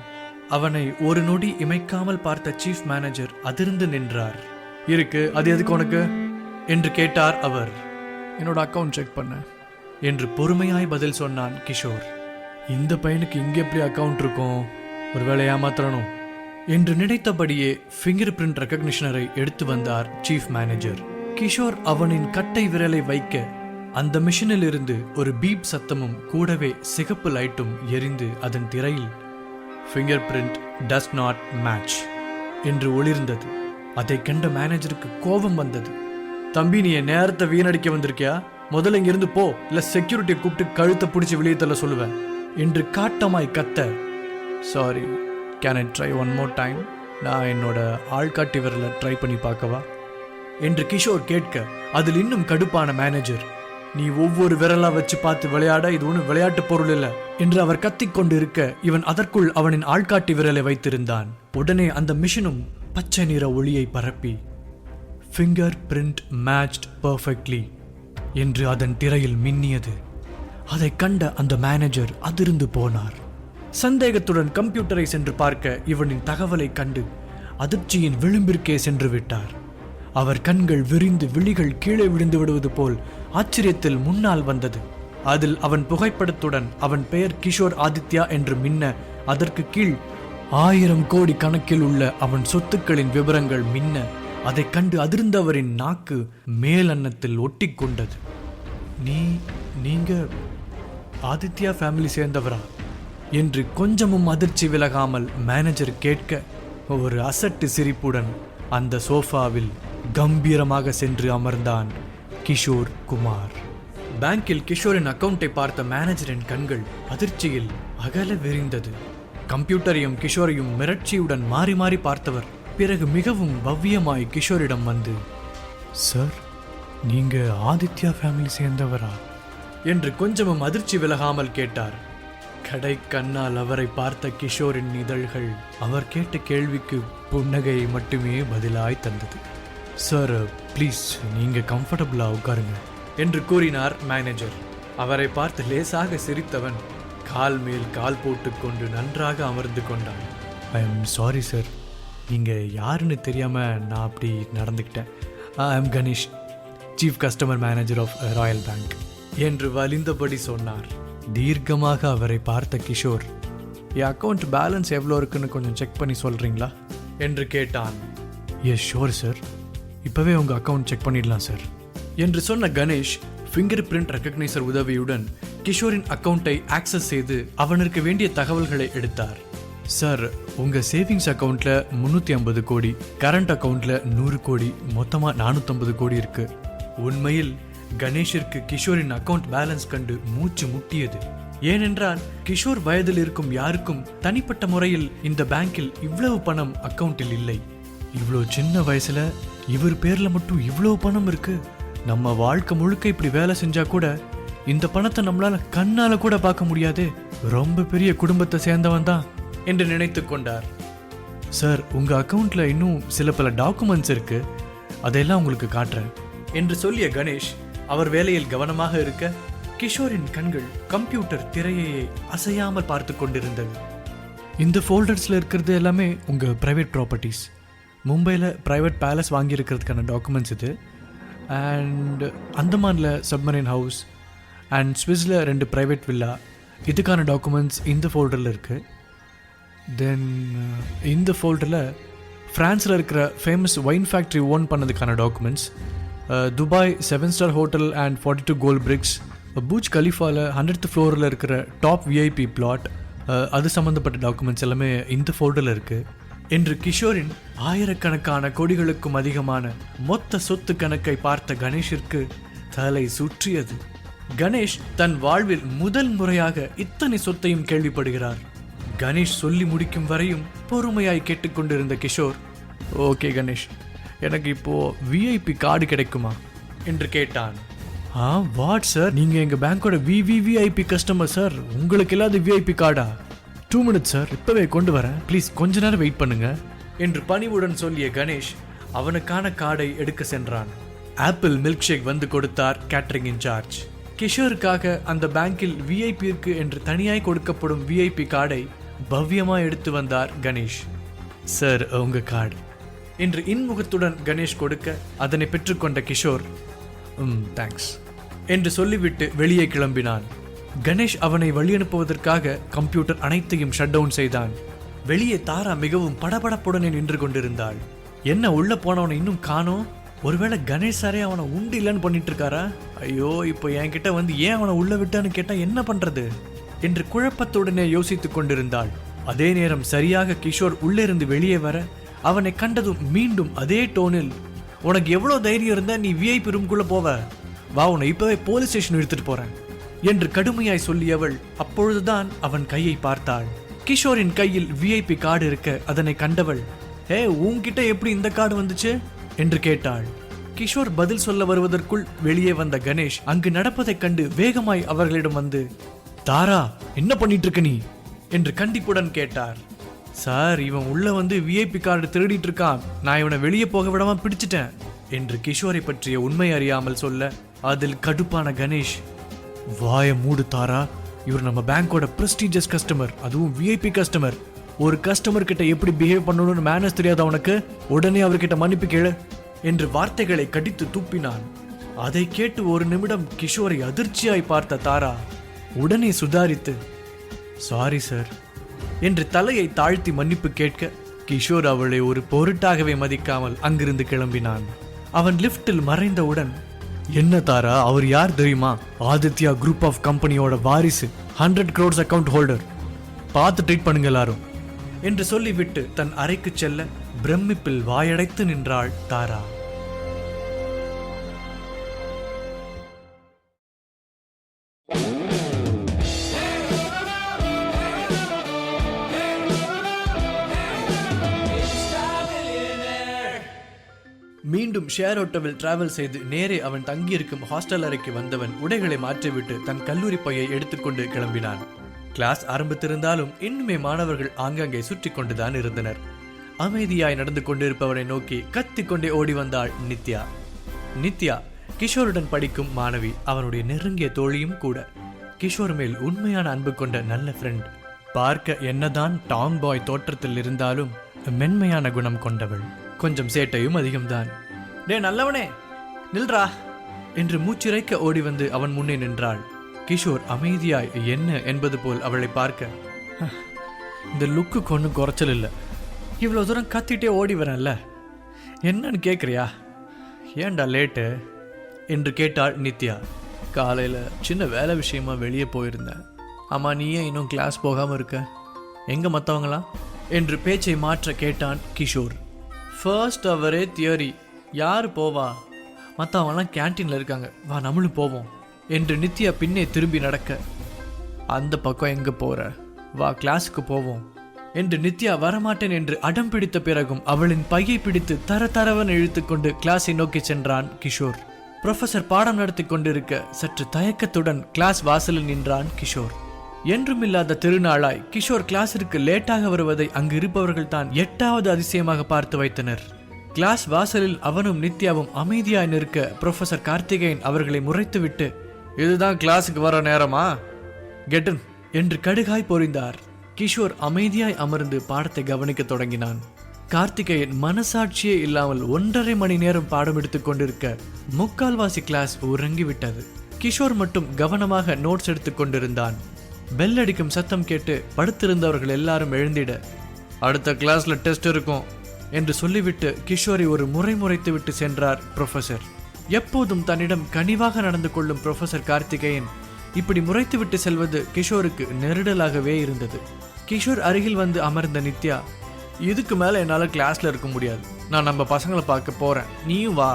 அவனை ஒரு நொடி இமைக்காமல் பார்த்த சீஃப் மேனேஜர் அதிர்ந்து நின்றார். இருக்கு, அது எதுக்கு உனக்கு என்று கேட்டார் அவர். என்னோட அக்கவுண்ட் செக் பண்ண என்று பொறுமையாய் பதில் சொன்னான் கிஷோர். இந்த பையனுக்கு இங்கே எப்படி அக்கவுண்ட் இருக்கும், ஒருவேளை ஏமாத்தணும் என்று நினைத்தபடியே ஃபிங்கர் பிரிண்ட் ரெக்கக்னிஷனரை எடுத்து வந்தார் சீஃப் மேனேஜர். கிஷோர் அவனின் கட்டை விரலை வைக்க அந்த மிஷினில் இருந்து ஒரு பீப் சத்தமும் கூடவே சிகப்பு லைட்டும் எரிந்து அதன் திரையில் finger print does not match என்று ஒளிர்ந்தது. அதை கண்ட மேனேஜருக்கு கோபம் வந்தது. தம்பி, நீ என் நேரத்தை வீணடிக்க வந்திருக்கியா? முதல்ல இங்கிருந்து போ, இல்ல செக்யூரிட்டியை கூப்பிட்டு கழுத்தை பிடிச்சி வெளியே தள்ள சொல்லுவேன் என்று காட்டமாய் கத்த, sorry, can I try one more time? நான் என்னோட ஆள்காட்டி விரலை ட்ரை பண்ணி பார்க்கவா என்று கிஷோர் கேட்க அதில் இன்னும் கடுப்பான மேனேஜர், நீ ஒவ்வொரு விரலா வச்சு பார்த்து விளையாட இது ஒன்றும் விளையாட்டு பொருள் இல்லை என்று அவர் கத்திக்கொண்டு இருக்க இவன் அதற்குள் அவனின் ஆள்காட்டி விரலை வைத்திருந்தான். உடனே அந்த மிஷினும் பச்சை நிற ஒளியை பரப்பி ஃபிங்கர் பிரிண்ட் மேட்ச்ட் பர்ஃபெக்ட்லி என்று அதன் திரையில் மின்னியது. அதை கண்ட அந்த மேனேஜர் அதிர்ந்து போனார். சந்தேகத்துடன் கம்ப்யூட்டரை சென்று பார்க்க இவனின் தகவலை கண்டு அதிர்ச்சியின் விளிம்பிற்கே சென்று விட்டார். அவர் கண்கள் விரிந்து விழிகள் கீழே விழுந்து விடுவது போல் ஆச்சரியத்தில் முன்னால் வந்தது. அதில் அவன் புகைப்படத்துடன் அவன் பெயர் கிஷோர் ஆதித்யா என்று மின்ன அதற்கு கீழ் 1000 கோடி கணக்கில் உள்ள அவன் சொத்துக்களின் விவரங்கள் மின்ன அதை கண்டு அதிர்ந்தவரின் நாக்கு மேலன்னத்தில் ஒட்டி கொண்டது. நீங்க ஆதித்யா ஃபேமிலி சேர்ந்தவரா என்று கொஞ்சமும் அதிர்ச்சி விலகாமல் மேனேஜர் கேட்க ஒரு அசட்டு சிரிப்புடன் அந்த சோஃபாவில் கம்பீரமாக சென்று அமர்ந்தான் கிஷோர் குமார். பேங்கில் கிஷோரின் அக்கவுண்டை பார்த்த மேனேஜரின் கண்கள் அதிர்ச்சியில் அகல விரிந்தது. கம்ப்யூட்டரையும் கிஷோரையும் மிரட்சியுடன் மாறி மாறி பார்த்தவர் பிறகு மிகவும் பவ்யமாய் கிஷோரிடம் வந்து, சார், நீங்க ஆதித்யா ஃபேமிலி சேர்ந்தவரா என்று கொஞ்சமும் அதிர்ச்சி விலகாமல் கேட்டார். கடை கண்ணால் அவரை பார்த்த கிஷோரின் இதழ்கள் அவர் கேட்ட கேள்விக்கு புன்னகையை மட்டுமே பதிலாய் தந்தது. சார், ப்ளீஸ் நீங்க கம்ஃபர்டபுளா உட்காருங்க என்று கூறினார் மேனேஜர். அவரை பார்த்து லேசாக சிரித்தவன் கால் மேல் கால் போட்டுக்கொண்டு நன்றாக அமர்ந்து கொண்டான். ஐ எம் சாரி சார், நீங்க யாருன்னு தெரியாம நான் அப்படி நடந்துக்கிட்டேன். I am Ganesh, chief customer manager of royal bank என்று வலிந்தபடி சொன்னார். தீர்க்கமாக அவரை பார்த்த கிஷோர், என் அக்கௌண்ட் பேலன்ஸ் எவ்வளோ இருக்குன்னு கொஞ்சம் செக் பண்ணி சொல்றீங்களா என்று கேட்டான். எஸ் ஷோர் சார், இப்பவே உங்க அக்கௌண்ட் செக் பண்ணிடலாம் சார் என்று சொன்ன கணேஷ் ஃபிங்கர் பிரிண்ட் ரெக்கக்னைசர் உதவியுடன் கிஷோரின் அக்கௌண்ட்டை ஆக்சஸ் செய்து அவனுக்கு வேண்டிய தகவல்களை எடுத்தார். சார், உங்க சேவிங்ஸ் அக்கௌண்ட்ல 350 கோடி, கரண்ட் அக்கௌண்ட்ல 100 கோடி, மொத்தமா 450 கோடி இருக்கு. உண்மையில் கணேஷிற்கு கிஷோரின் அக்கவுண்ட் பேலன்ஸ் கண்டு மூச்சு முட்டியது. ஏனென்றால் கிஷோர் வயதில் இருக்கும் யாருக்கும் தனிப்பட்ட முறையில் இந்த பேங்கில் இவ்வளவு பணம் அக்கவுண்டில் இல்லை. இவ்வளோ சின்ன வயசுல இவர் பேர்ல மட்டும் இவ்வளவு பணம் இருக்கு. நம்ம வாழ்க்கை முழுக்க இப்படி வேலை செஞ்சா கூட இந்த பணத்தை நம்மளால கண்ணால கூட பார்க்க முடியாது. ரொம்ப பெரிய குடும்பத்தை சேர்ந்தவன் தான் என்று நினைத்து கொண்டார். சார், உங்க அக்கவுண்ட்ல இன்னும் சில பல டாக்குமெண்ட்ஸ் இருக்கு, அதெல்லாம் உங்களுக்கு காட்டுறேன் என்று சொல்லிய கணேஷ் அவர் வேலையில் கவனமாக இருக்க கிஷோரின் கண்கள் கம்ப்யூட்டர் திரையை அசையாமல் பார்த்து கொண்டிருந்தது. இந்த ஃபோல்டர்ஸில் இருக்கிறது எல்லாமே உங்கள் ப்ரைவேட் ப்ராப்பர்ட்டிஸ். மும்பையில் ப்ரைவேட் பேலஸ் வாங்கியிருக்கிறதுக்கான டாக்குமெண்ட்ஸ் இது. அண்ட் அந்தமானில் சப்மரைன் ஹவுஸ் அண்ட் ஸ்விஸில் 2 ப்ரைவேட் வில்லா, இதுக்கான டாக்குமெண்ட்ஸ் இந்த ஃபோல்டரில் இருக்குது. தென் இந்த ஃபோல்டரில் ஃப்ரான்ஸில் இருக்கிற ஃபேமஸ் ஒயின் ஃபேக்ட்ரி ஓன் பண்ணதுக்கான டாக்குமெண்ட்ஸ், துபாய் 7-ஸ்டார் hotel and 42 gold bricks, Burj கலிஃபாவில் 100th ஃப்ளோரில் இருக்கிற டாப் விஐபி பிளாட், அது சம்மந்தப்பட்ட டாக்குமெண்ட்ஸ் எல்லாமே இந்த ஃபோல்டரில் இருக்குது என்று கிஷோரின் ஆயிரக்கணக்கான கோடிகளுக்கும் அதிகமான மொத்த சொத்து கணக்கை பார்த்த கணேஷிற்கு தலை சுற்றியது. கணேஷ் தன் வாழ்வில் முதல் முறையாக இத்தனை சொத்தையும் கேள்விப்படுகிறார். கணேஷ் சொல்லி முடிக்கும் வரையும் பொறுமையாய் கேட்டுக்கொண்டிருந்த கிஷோர், ஓகே கணேஷ், எனக்கு இப்போ விஐபி கார்டு கிடைக்குமா என்று கேட்டான். வாட் சார், நீங்கள் எங்கள் பேங்கோட விவிவிஐபி கஸ்டமர் சார், உங்களுக்கு இல்லாத விஐபி கார்டா? 2 minutes சார், இப்போவே கொண்டு வரேன், ப்ளீஸ் கொஞ்ச நேரம் வெயிட் பண்ணுங்க என்று பணிவுடன் சொல்லிய கணேஷ் அவனுக்கான கார்டை எடுக்க சென்றான். ஆப்பிள் மில்க் ஷேக் வந்து கொடுத்தார் கேட்டரிங் இன்சார்ஜ். கிஷோருக்காக அந்த பேங்கில் விஐபிற்கு என்று தனியாய் கொடுக்கப்படும் விஐபி கார்டை பவ்யமாக எடுத்து வந்தார் கணேஷ். சார், உங்க கார்டு என்று இன்முகத்துடன் கணேஷ் கொடுக்க அதனை பெற்றுக்கொண்ட கிஷோர், தேங்க்ஸ் என்று சொல்லிவிட்டு வெளியே கிளம்பினான். கணேஷ் அவனை வழியனுப்புவதற்காக கம்ப்யூட்டர் அனைத்தையும் ஷட் டவுன் செய்தான். வெளியே தாரா மிகவும் படபடப்புடனே நின்று கொண்டிருந்தாள். என்ன உள்ள போனவனை இன்னும் காணோம்? ஒருவேளை கணேஷ் சாரே அவனை உண்டு இல்லைன்னு பண்ணிட்டு இருக்காரா? ஐயோ, இப்போ என்கிட்ட வந்து ஏன் அவனை உள்ள விட்டான்னு கேட்டா என்ன பண்றது என்று குழப்பத்துடனே யோசித்துக் கொண்டிருந்தாள். அதே நேரம் சரியாக கிஷோர் உள்ளிருந்து வெளியே வர அவனை கண்டதும் மீண்டும் அதே டோனில், உனக்கு எவ்வளவு தைரியம் இருந்தா நீ விஐபி ரூம்குள்ள போவ? வா, உன்னை இப்பவே போலீஸ் ஸ்டேஷன் எடுத்துட்டு போறேன் என்று கடுமையாய் சொல்லியவள் அப்பொழுதுதான் அவன் கையை பார்த்தாள். கிஷோரின் கையில் விஐபி கார்டு இருக்க அதனை கண்டவள், உன்கிட்ட எப்படி இந்த கார்டு வந்துச்சு என்று கேட்டாள். கிஷோர் பதில் சொல்ல வருவதற்குள் வெளியே வந்த கணேஷ் அங்கு நடப்பதைக் கண்டு வேகமாய் அவர்களிடம் வந்து, தாரா, என்ன பண்ணிட்டு இருக்க நீ என்று கண்டிப்புடன் கேட்டார். சார், இவன் உள்ள வந்து விஐபி கார்டு திருடிட்டு இருக்கான், நான் இவனை வெளியே போக விடாம பிடிச்சிட்டேன் என்று கிஷோரை பற்றிய உண்மை அறியாமல் சொல்ல அதில் கடுப்பான கணேஷ், வாய மூடு தாரா, இவர் நம்ம பேங்கோட பிரஸ்டீஜியஸ் கஸ்டமர், அதுவும் விஐபி கஸ்டமர். ஒரு கஸ்டமர் கிட்ட எப்படி பிஹேவ் பண்ணணும்னு மேனஸ் தெரியாத அவனுக்கு, உடனே அவர்கிட்ட மன்னிப்பு கேளு என்று வார்த்தைகளை கடித்து துப்பினான். அதை கேட்டு ஒரு நிமிடம் கிஷோரை அதிர்ச்சியாய் பார்த்த தாரா உடனே சுதாரித்து, சாரி சார் என்று தலையை தாழ்த்தி மன்னிப்பு கேட்க கிஷோர் அவளை ஒரு பொருட்டாகவே மதிக்காமல் அங்கிருந்து கிளம்பினான். அவன் லிப்டில் மறைந்தவுடன், என்ன தாரா, அவர் யார் தெரியுமா? ஆதித்யா குரூப் ஆஃப் கம்பெனியோட வாரிசு, 100 crores அக்கவுண்ட் ஹோல்டர், பார்த்து ட்ரீட் பண்ணுங்க எல்லாரும் என்று சொல்லிவிட்டு தன் அறைக்கு செல்ல பிரமிப்பில் வாயடைத்து நின்றாள் தாரா. மீண்டும் ஷேர் ஆட்டோவில் டிராவல் செய்து நேரே அவன் தங்கியிருக்கும் ஹாஸ்டல் அறைக்கு வந்தவன் உடைகளை மாற்றிவிட்டு தன் கல்லூரி பையை எடுத்துக்கொண்டு கிளம்பினான். கிளாஸ் ஆரம்பித்திருந்தாலும் இன்னுமே மாணவர்கள் ஆங்காங்கே சுற்றி கொண்டுதான் இருந்தனர். அமைதியாய் நடந்து கொண்டிருப்பவனை நோக்கி கத்திக்கொண்டே ஓடி வந்தாள் நித்யா. நித்யா கிஷோருடன் படிக்கும் மாணவி, அவனுடைய நெருங்கிய தோழியும் கூட. கிஷோர் மேல் உண்மையான அன்பு கொண்ட நல்ல ஃப்ரெண்ட். பார்க்க என்னதான் டாம் பாய் தோற்றத்தில் இருந்தாலும் மென்மையான குணம் கொண்டவள். கொஞ்சம் சேட்டையும் அதிகம்தான். டே நல்லவனே, நில்றா என்று மூச்சிறைக்க ஓடி வந்து அவன் முன்னே நின்றாள். கிஷோர் அமைதியாய் என்ன என்பது போல் அவளை பார்க்க, இந்த லுக்கு ஒன்றும் குறைச்சல் இல்லை, இவ்வளோ தூரம் கத்திட்டே ஓடி வரேன்ல, என்னன்னு கேட்குறியா? ஏன்டா லேட்டு என்று கேட்டாள் நித்யா. காலையில் சின்ன வேலை விஷயமா வெளியே போயிருந்தேன். ஆமாம், நீ ஏன் இன்னும் கிளாஸ் போகாமல் இருக்க? எங்கே மற்றவங்களாம் என்று பேச்சை மாற்ற கேட்டான் கிஷோர். ஃபர்ஸ்ட் அவரே தியரி, யார் போவா? மற்றவங்களாம் கேன்டீனில் இருக்காங்க, வா நம்மளும் போவோம் என்று நித்யா பின்னே திரும்பி நடக்க, அந்த பக்கம் எங்கே போகிற, வா கிளாஸுக்கு போவோம் என்று நித்யா வரமாட்டேன் என்று அடம் பிடித்த பிறகும் அவளின் பையை பிடித்து தரவன் இழுத்து கொண்டு கிளாஸை நோக்கி சென்றான் கிஷோர். ப்ரொஃபசர் பாடம் நடத்தி கொண்டிருக்க சற்று தயக்கத்துடன் கிளாஸ் வாசலில் நின்றான் கிஷோர். என்றுமில்லாத திருநாளாய் கிஷோர் கிளாஸிற்கு லேட்டாக வருவதை அங்கு இருப்பவர்கள் தான் 8வது அதிசயமாக பார்த்து வைத்தனர். கிளாஸ் வாசலில் அவனும் நித்யாவும் அமைதியாய் நிற்க புரொஃபசர் கார்த்திகேயன் அவர்களை முறைத்துவிட்டு, இதுதான் கிளாஸுக்கு வர நேரமா, கெட்டன் என்று கடுகாய் பொறிந்தார். கிஷோர் அமைதியாய் அமர்ந்து பாடத்தை கவனிக்க தொடங்கினான். கார்த்திகேயன் மனசாட்சியே இல்லாமல் 1.5 மணி நேரம் பாடம் எடுத்துக் கொண்டிருக்க முக்கால்வாசி கிளாஸ் உறங்கிவிட்டது. கிஷோர் மட்டும் கவனமாக நோட்ஸ் எடுத்துக் கொண்டிருந்தான். பெல் அடிக்கும் சத்தம் கேட்டு படுத்திருந்தவர்கள் எல்லாரும் எழுந்திட, அடுத்த கிளாஸ்ல டெஸ்ட் இருக்கும் என்று சொல்லிவிட்டு கிஷோரை ஒரு முறை முறைத்து விட்டு சென்றார் புரொஃபசர். எப்போதும் தன்னிடம் கனிவாக நடந்து கொள்ளும் புரொஃபசர் கார்த்திகேயன் இப்படி முறைத்து விட்டு செல்வது கிஷோருக்கு நெருடலாகவே இருந்தது. கிஷோர் அருகில் வந்து அமர்ந்த நித்யா, இதுக்கு மேல என்னால கிளாஸ்ல இருக்க முடியாது, நான் நம்ம பசங்களை பார்க்க போறேன், நீயும் வா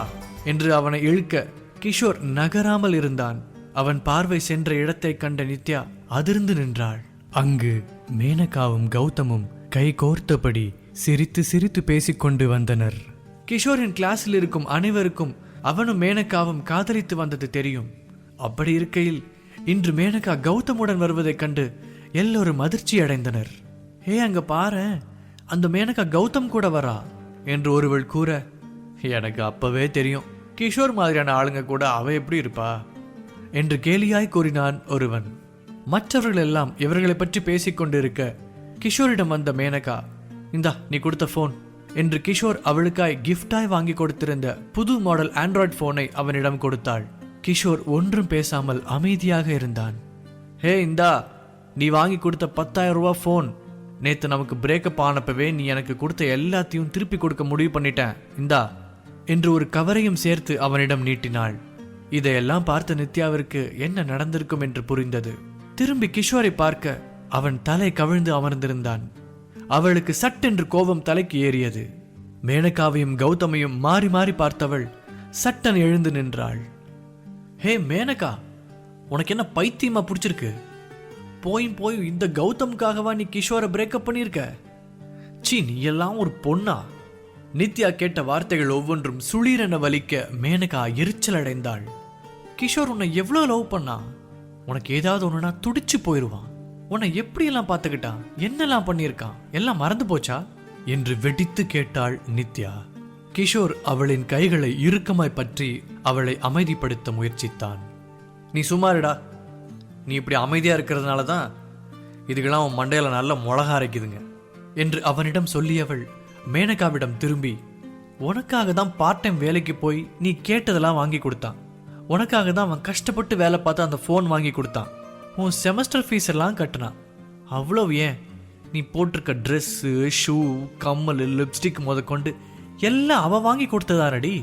என்று அவனை இழுக்க கிஷோர் நகராமல் இருந்தான். அவன் பார்வை சென்ற இடத்தை கண்ட நித்யா அதிர்ந்து நின்றாள். அங்கு மேனகாவும் கௌதமும் கை கோர்த்தபடி சிரித்து சிரித்து பேசிக்கொண்டு வந்தனர். கிஷோரின் கிளாஸில் இருக்கும் அனைவருக்கும் அவனும் மேனகாவும் காதலித்து வந்தது தெரியும். அப்படி இருக்கையில் இன்று மேனகா கௌதமுடன் வருவதைக் கண்டு எல்லோரும் அதிர்ச்சி அடைந்தனர். ஹே, அங்க பாரு, அந்த மேனகா கௌதம் கூட வரா என்று ஒருவள் கூற, எனக்கு அப்பவே தெரியும், கிஷோர் மாதிரியான ஆளுங்க கூட அவ எப்படி இருப்பா என்று கேலியாய் கூறினான் ஒருவன். மற்றவர்கள் எல்லாம் இவர்களை பற்றி பேசிக்கொண்டிருக்க கிஷோரிடம் வந்த மேனகா, இந்தா நீ கொடுத்த போன் என்று கிஷோர் அவளுக்காய் கிஃப்டாய் வாங்கி கொடுத்திருந்த புது மாடல் ஆண்ட்ராய்டு போனை அவனிடம் கொடுத்தாள். கிஷோர் ஒன்றும் பேசாமல் அமைதியாக இருந்தான். ஹே, இந்தா நீ வாங்கி கொடுத்த 10,000 ரூபா போன், நேத்து நமக்கு பிரேக்கப் ஆனப்பவே நீ எனக்கு கொடுத்த எல்லாத்தையும் திருப்பி கொடுக்க முடிவு பண்ணிட்டேன், இந்தா என்று ஒரு கவரையும் சேர்த்து அவனிடம் நீட்டினாள். இதையெல்லாம் பார்த்த நித்யாவிற்கு என்ன நடந்திருக்கும் என்று புரிந்தது. திரும்பி கிஷோரை பார்க்க அவன் தலை கவிழ்ந்து அமர்ந்திருந்தான். அவளுக்கு சட்டென்று கோபம் தலைக்கு ஏறியது. மேனகாவையும் கௌதமையும் மாறி மாறி பார்த்தவள் சட்டன் எழுந்து நின்றாள். ஹே மேனகா, உனக்கு என்ன பைத்தியமா பிடிச்சிருக்கு? போயும் போயும் இந்த கௌதமுக்காகவா நீ கிஷோரை பிரேக்கப் பண்ணியிருக்க? சீ, நீ எல்லாம் ஒரு பொண்ணா? நித்யா கேட்ட வார்த்தைகள் ஒவ்வொன்றும் சுளீரென வலிக்க மேனகா எரிச்சல் அடைந்தாள். கிஷோர் உன்னை எவ்வளவு லவ் பண்ணா? உனக்கு ஏதாவது ஒண்ணுனா துடிச்சு போயிருவான். உன்னை எப்படியெல்லாம் பார்த்துக்கிட்டான், என்னெல்லாம் பண்ணியிருக்கான், எல்லாம் மறந்து போச்சா என்று வெடித்து கேட்டாள் நித்யா. கிஷோர் அவளின் கைகளை இறுக்கமாய் பற்றி அவளை அமைதிப்படுத்த முயற்சித்தான். நீ சும்மாருடா, நீ இப்படி அமைதியா இருக்கிறதுனால தான் இதுக்கெல்லாம் உன் மண்டையில நல்ல மிளகா அரைக்குதுங்க என்று அவனிடம் சொல்லியவள் மேனகாவிடம் திரும்பி, உனக்காக தான் பார்ட் டைம் வேலைக்கு போய் நீ கேட்டதெல்லாம் வாங்கி கொடுத்தான், உனக்காக தான் அவன் கஷ்டப்பட்டு வேலை பார்த்து அந்த ஃபோன் வாங்கி கொடுத்தான், உன் செமஸ்டர் ஃபீஸ் எல்லாம் கட்டினான், அவ்வளவு ஏன் நீ போட்டிருக்க ட்ரெஸ்ஸு, ஷூ, கம்மல், லிப்ஸ்டிக் முதற்கொண்டு எல்லாம் அவ வாங்கி கொடுத்ததானடி.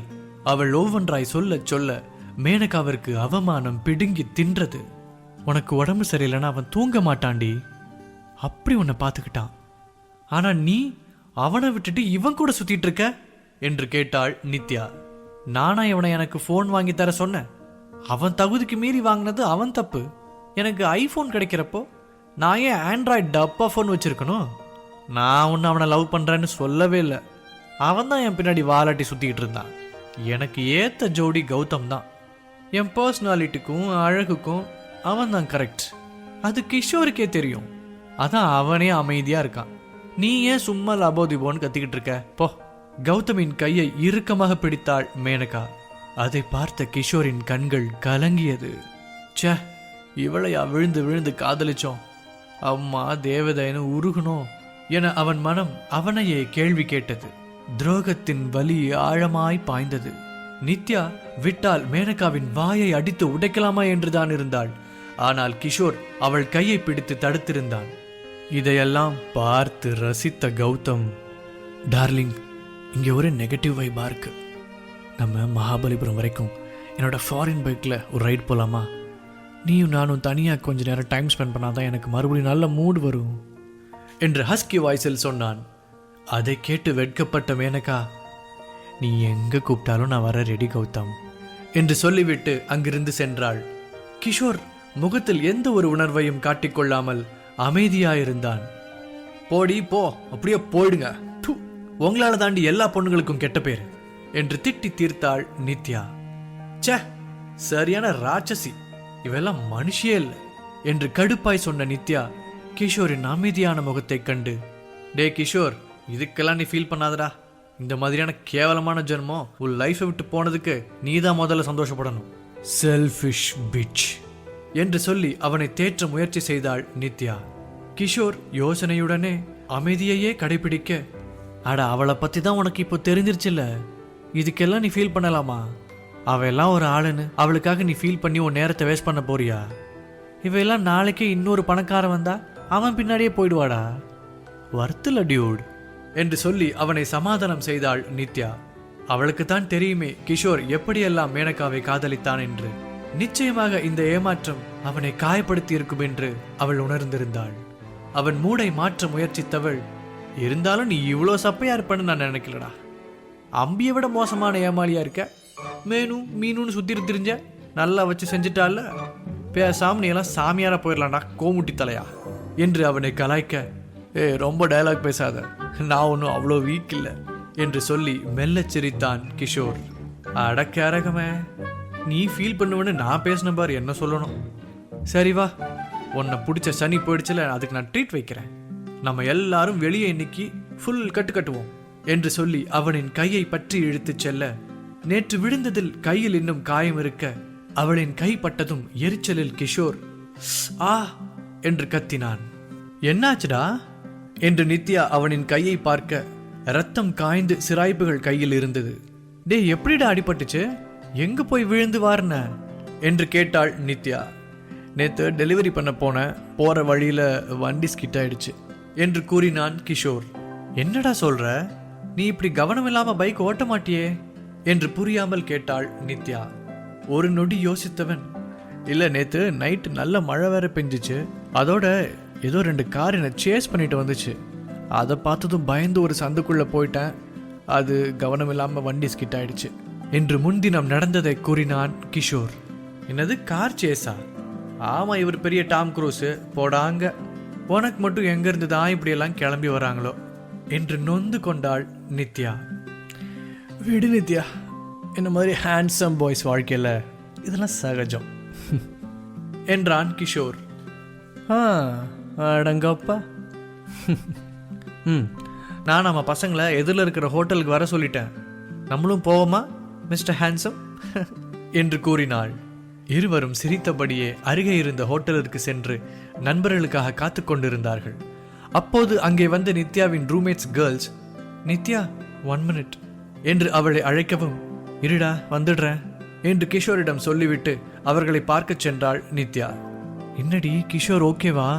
அவள் ஒவ்வொன்றாய் சொல்ல சொல்ல மேனகாவிற்கு அவமானம் பிடுங்கி தின்றது. உனக்கு உடம்பு சரியில்லைன்னா அவன் தூங்க மாட்டான்டி, அப்படி உன்னை பார்த்துக்கிட்டான். ஆனா நீ அவனை விட்டுட்டு இவன் கூட சுத்திட்டு இருக்க என்று கேட்டாள் நித்யா. நானா இவனை எனக்கு போன் வாங்கி தர சொன்னேன்? அவன் தகுதிக்கு மீறி வாங்கினது அவன் தப்பு. எனக்கு ஐபோன் கிடைக்கிறப்போ நான் ஏன் ஆண்ட்ராய்டு டப்பா போன் வச்சிருக்கணும்? நான் ஒன்று அவனை லவ் பண்றேன்னு சொல்லவே இல்லை. அவன் தான் என் பின்னாடி வாலாட்டி சுத்திக்கிட்டு இருந்தான். எனக்கு ஏத்த ஜோடி கௌதம் தான். என் பர்சனாலிட்டிக்கும் அழகுக்கும் அவன் தான் கரெக்ட். அது கிஷோருக்கே தெரியும். அதான் அவனே அமைதியா இருக்கான். நீ ஏன் சும்மா லபோதிபோன்னு கத்திக்கிட்டு இருக்க? போ. கௌதமின் கையை இறுக்கமாக பிடித்தாள் மேனகா. அதை பார்த்த கிஷோரின் கண்கள் கலங்கியது. சே, இவளையா விழுந்து விழுந்து காதலிச்சோம், அம்மா தேவதைன்னு உருகணும் என அவன் மனம் அவனையே கேள்வி கேட்டது. துரோகத்தின் வலி ஆழமாய் பாய்ந்தது. நித்யா விட்டால் மேனகாவின் வாயை அடித்து உடைக்கலாமா என்றுதான் இருந்தாள். ஆனால் கிஷோர் அவள் கையை பிடித்து தடுத்திருந்தான். இதையெல்லாம் பார்த்து ரசித்த கௌதம், டார்லிங், இங்க ஒரு நெகட்டிவ் வைபா இருக்கு. நம்ம மகாபலிபுரம் வரைக்கும் என்னோட ஃபாரின் பைக்ல ஒரு ரைட் போலாமா? நீயும் நானும் தனியா கொஞ்ச நேரம் டைம் ஸ்பெண்ட் பண்ணாதான் எனக்கு மறுபடியும் நல்ல மூடு வரும் என்று ஹஸ்கி வாய்ஸில் சொன்னான். அதை கேட்டு வெட்கப்பட்ட மேனகா, நீ எங்க கூப்பிட்டாலும் நான் வர ரெடி கௌதம் என்று சொல்லிவிட்டு அங்கிருந்து சென்றாள். கிஷோர் முகத்தில் எந்த ஒரு உணர்வையும் காட்டிக்கொள்ளாமல் அமைதியாயிருந்தான். போடி போ, அப்படியே போயிடுங்க, உங்களால தாண்டி எல்லா பொண்ணுங்களுக்கும் கெட்ட பேர் என்று திட்டி தீர்த்தாள் நித்யா. சே, சரியான ராட்சசி, இவெல்லாம் மனுஷியே இல்லை என்று கடுப்பாய் சொன்ன நித்யா கிஷோரின் அமைதியான முகத்தை கண்டு, டே கிஷோர், இதுக்கெல்லாம் நீ ஃபீல் பண்ணாதடா. இந்த மாதிரியான கேவலமான ஜென்மம் உன் லைஃபை விட்டு போனதுக்கு நீதான் முதல்ல சந்தோஷப்படணும். செல்ஃபிஷ் பிட்ச் என்று சொல்லி அவனை தேற்ற முயற்சி செய்தாள் நித்யா. கிஷோர் யோசனையுடனே அமைதியையே கடைபிடிக்க, அட அவளை பத்தி தான் உனக்கு இப்போ தெரிஞ்சிருச்சுல்ல, இதுக்கெல்லாம் நீ ஃபீல் பண்ணலாமா? அவெல்லாம் ஒரு ஆளுன்னு அவளுக்காக நீ ஃபீல் பண்ணி உன் நேரத்தை வேஸ்ட் பண்ண போறியா? இவையெல்லாம் நாளைக்கே இன்னொரு பணக்காரன் வந்தா அவன் பின்னாடியே போயிடுவாடா. வர்த்துல டியூட் என்று சொல்லி அவனை சமாதானம் செய்தாள் நித்யா. அவளுக்கு தான் தெரியுமே கிஷோர் எப்படியெல்லாம் மேனகாவை காதலித்தான் என்று. நிச்சயமாக இந்த ஏமாற்றம் அவனை காயப்படுத்தி இருக்கும் என்று அவள் உணர்ந்திருந்தாள். அவன் மூடை மாற்ற முயற்சித்தவள், இருந்தாலும் நீ இவ்வளோ சப்பையா இருப்பன்னு நான் நினைக்கலடா. அம்பியை விட மோசமான ஏமாளியா இருக்க. மீனுன்னு சுத்திட்டு திரிஞ்ச நல்லா வச்சு செஞ்சுட்டால, பேசாம நீ எல்லாம் சாமியாரா போயிடலாம்டா கோமுட்டி தலையா என்று அவனை கலாய்க்க, ரொம்ப டயலாக் பேசாத, நான் ஒன்றும் அவ்வளோ வீக் இல்லை என்று சொல்லி மெல்லச் சிரித்தான் கிஷோர். அடக்கரகமே, நீ ஃபீல் பண்ணுவேன்னு நான் பேசின பாரு, என்ன சொல்லணும். சரி வா, உன்னை பிடிச்ச சனி போயிடுச்சுல, அதுக்கு நான் ட்ரீட் வைக்கிறேன். நம்ம எல்லாரும் வெளியே இன்னைக்கு ஃபுல் கட்டு கட்டுவோம் என்று சொல்லி அவனின் கையை பற்றி இழுத்துச் செல்ல, நேற்று விழுந்ததில் கையில் இன்னும் காயம் இருக்க அவளின் கை பட்டதும் எரிச்சலில் கிஷோர் ஆ என்று கத்தினான். என்னாச்சுடா என்று நித்யா அவனின் கையை பார்க்க ரத்தம் காய்ந்து சிராய்ப்புகள் கையில் இருந்தது. டே, எப்படிடா அடிபட்டுச்சு? எங்க போய் விழுந்து வார்ன என்று கேட்டாள் நித்யா. நேத்து டெலிவரி பண்ண போற வழியில வண்டி ஸ்கிட் ஆயிடுச்சு என்று கூறினான் கிஷோர். என்னடா சொல்ற? நீ இப்படி கவனம் இல்லாம பைக் ஓட்ட மாட்டியே என்று புரியாமல் கேட்டாள் நித்யா. ஒரு நொடி யோசித்தவன், இல்ல நேத்து நைட் நல்ல மழை வேற பெஞ்சிச்சு, அதோட ஏதோ 2 கார் என்னை சேஸ் பண்ணிட்டு வந்துச்சு, அதை பார்த்ததும் பயந்து ஒரு சந்துக்குள்ள போயிட்டேன், அது கவனம் இல்லாம வண்டி ஸ்கிட் ஆயிடுச்சு என்று முன்தினம் நடந்ததை கூறினான் கிஷோர். என்னது, கார் சேஸா? ஆமா, இவர் பெரிய டாம் குரூஸ் போடாங்க, உனக்கு மட்டும் எங்க இருந்து தான் இப்படி எல்லாம் கிளம்பி வராங்களோ என்று நொந்து கொண்டாள் நித்யா. விடு நித்யா, என்ன மாதிரி ஹேண்ட்ஸம் பாய்ஸ் வாழ்க்கையில இதெல்லாம் சகஜம் என்றான் கிஷோர். அடங்கப்பா. நான் நம்ம பசங்களை எதிரில் இருக்கிற ஹோட்டலுக்கு வர சொல்லிட்டேன், நம்மளும் போவோமா மிஸ்டர் ஹேண்ட்ஸம் என்று கூறினாள். இருவரும் சிரித்தபடியே அருகே இருந்த ஹோட்டலிற்கு சென்று நண்பர்களுக்காக காத்து கொண்டிருந்தார்கள். அப்போது அங்கே வந்த நித்யாவின் ரூம்மேட்ஸ் கேர்ள்ஸ், நித்யா 1 minute என்று அவளை அழைக்கவும், இருடா வந்துடுறேன் என்று கிஷோரிடம் சொல்லிவிட்டு அவர்களை பார்க்க சென்றாள் நித்யா. என்னடி கிஷோர் ஓகேவா?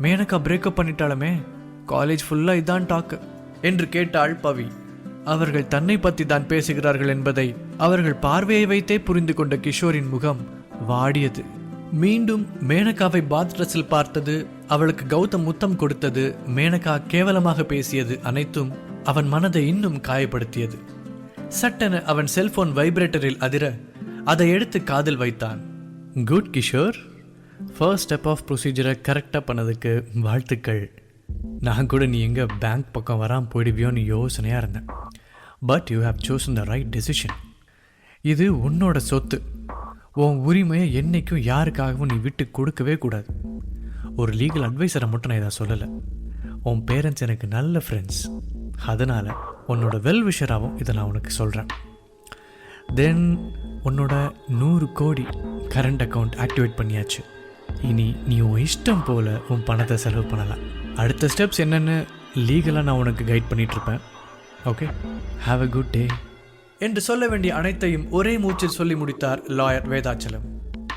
மேனகா பிரேக்கப் பண்ணிட்டாலுமே, காலேஜ் ஃபுல்லா இதான் டாக்கு என்று கேட்டாள் பவி. அவர்கள் தன்னை பற்றி தான் பேசுகிறார்கள் என்பதை அவர்கள் பார்வையை வைத்தே புரிந்து கொண்ட கிஷோரின் முகம் வாடியது. மீண்டும் மேனகாவை பாத் ட்ரெஸ்ஸில் பார்த்தது, அவளுக்கு கௌதம் முத்தம் கொடுத்தது, மேனகா கேவலமாக பேசியது அனைத்தும் அவன் மனதை இன்னும் காயப்படுத்தியது. சட்டென அவன் செல்போன் வைப்ரேட்டரில் அதிர அதை எடுத்து காதில் வைத்தான். Good Kishore, first step of ப்ரொசீஜரை கரெக்டாக பண்ணதுக்கு வாழ்த்துக்கள். நான் கூட நீ எங்கே பேங்க் பக்கம் வராமல் போயிடுவியோன்னு யோசனையாக இருந்தேன். But you have chosen the right decision. இது உன்னோட சொத்து, உன் உரிமையை என்றைக்கும் யாருக்காகவும் நீ விட்டு கொடுக்கவே கூடாது. ஒரு லீகல் அட்வைஸரை மட்டும் நான் இதை சொல்லலை, உன் பேரண்ட்ஸ் எனக்கு நல்ல ஃப்ரெண்ட்ஸ், அதனால் உன்னோட வெல் விஷராகவும் இதை நான் உனக்கு சொல்கிறேன். தென் உன்னோட 100 கோடி கரண்ட் அக்கௌண்ட் ஆக்டிவேட் பண்ணியாச்சு. இனி நீ உன் இஷ்டம் போல் உன் பணத்தை செலவு பண்ணலாம். அடுத்த ஸ்டெப்ஸ் என்னென்னு லீகலாக நான் உனக்கு கைட் பண்ணிகிட்ருப்பேன். Okay, have a good day என்று சொல்ல வேண்டிய அனைத்தையும் ஒரே மூச்சில் சொல்லி முடித்தார் லாயர் வேதாச்சலம்.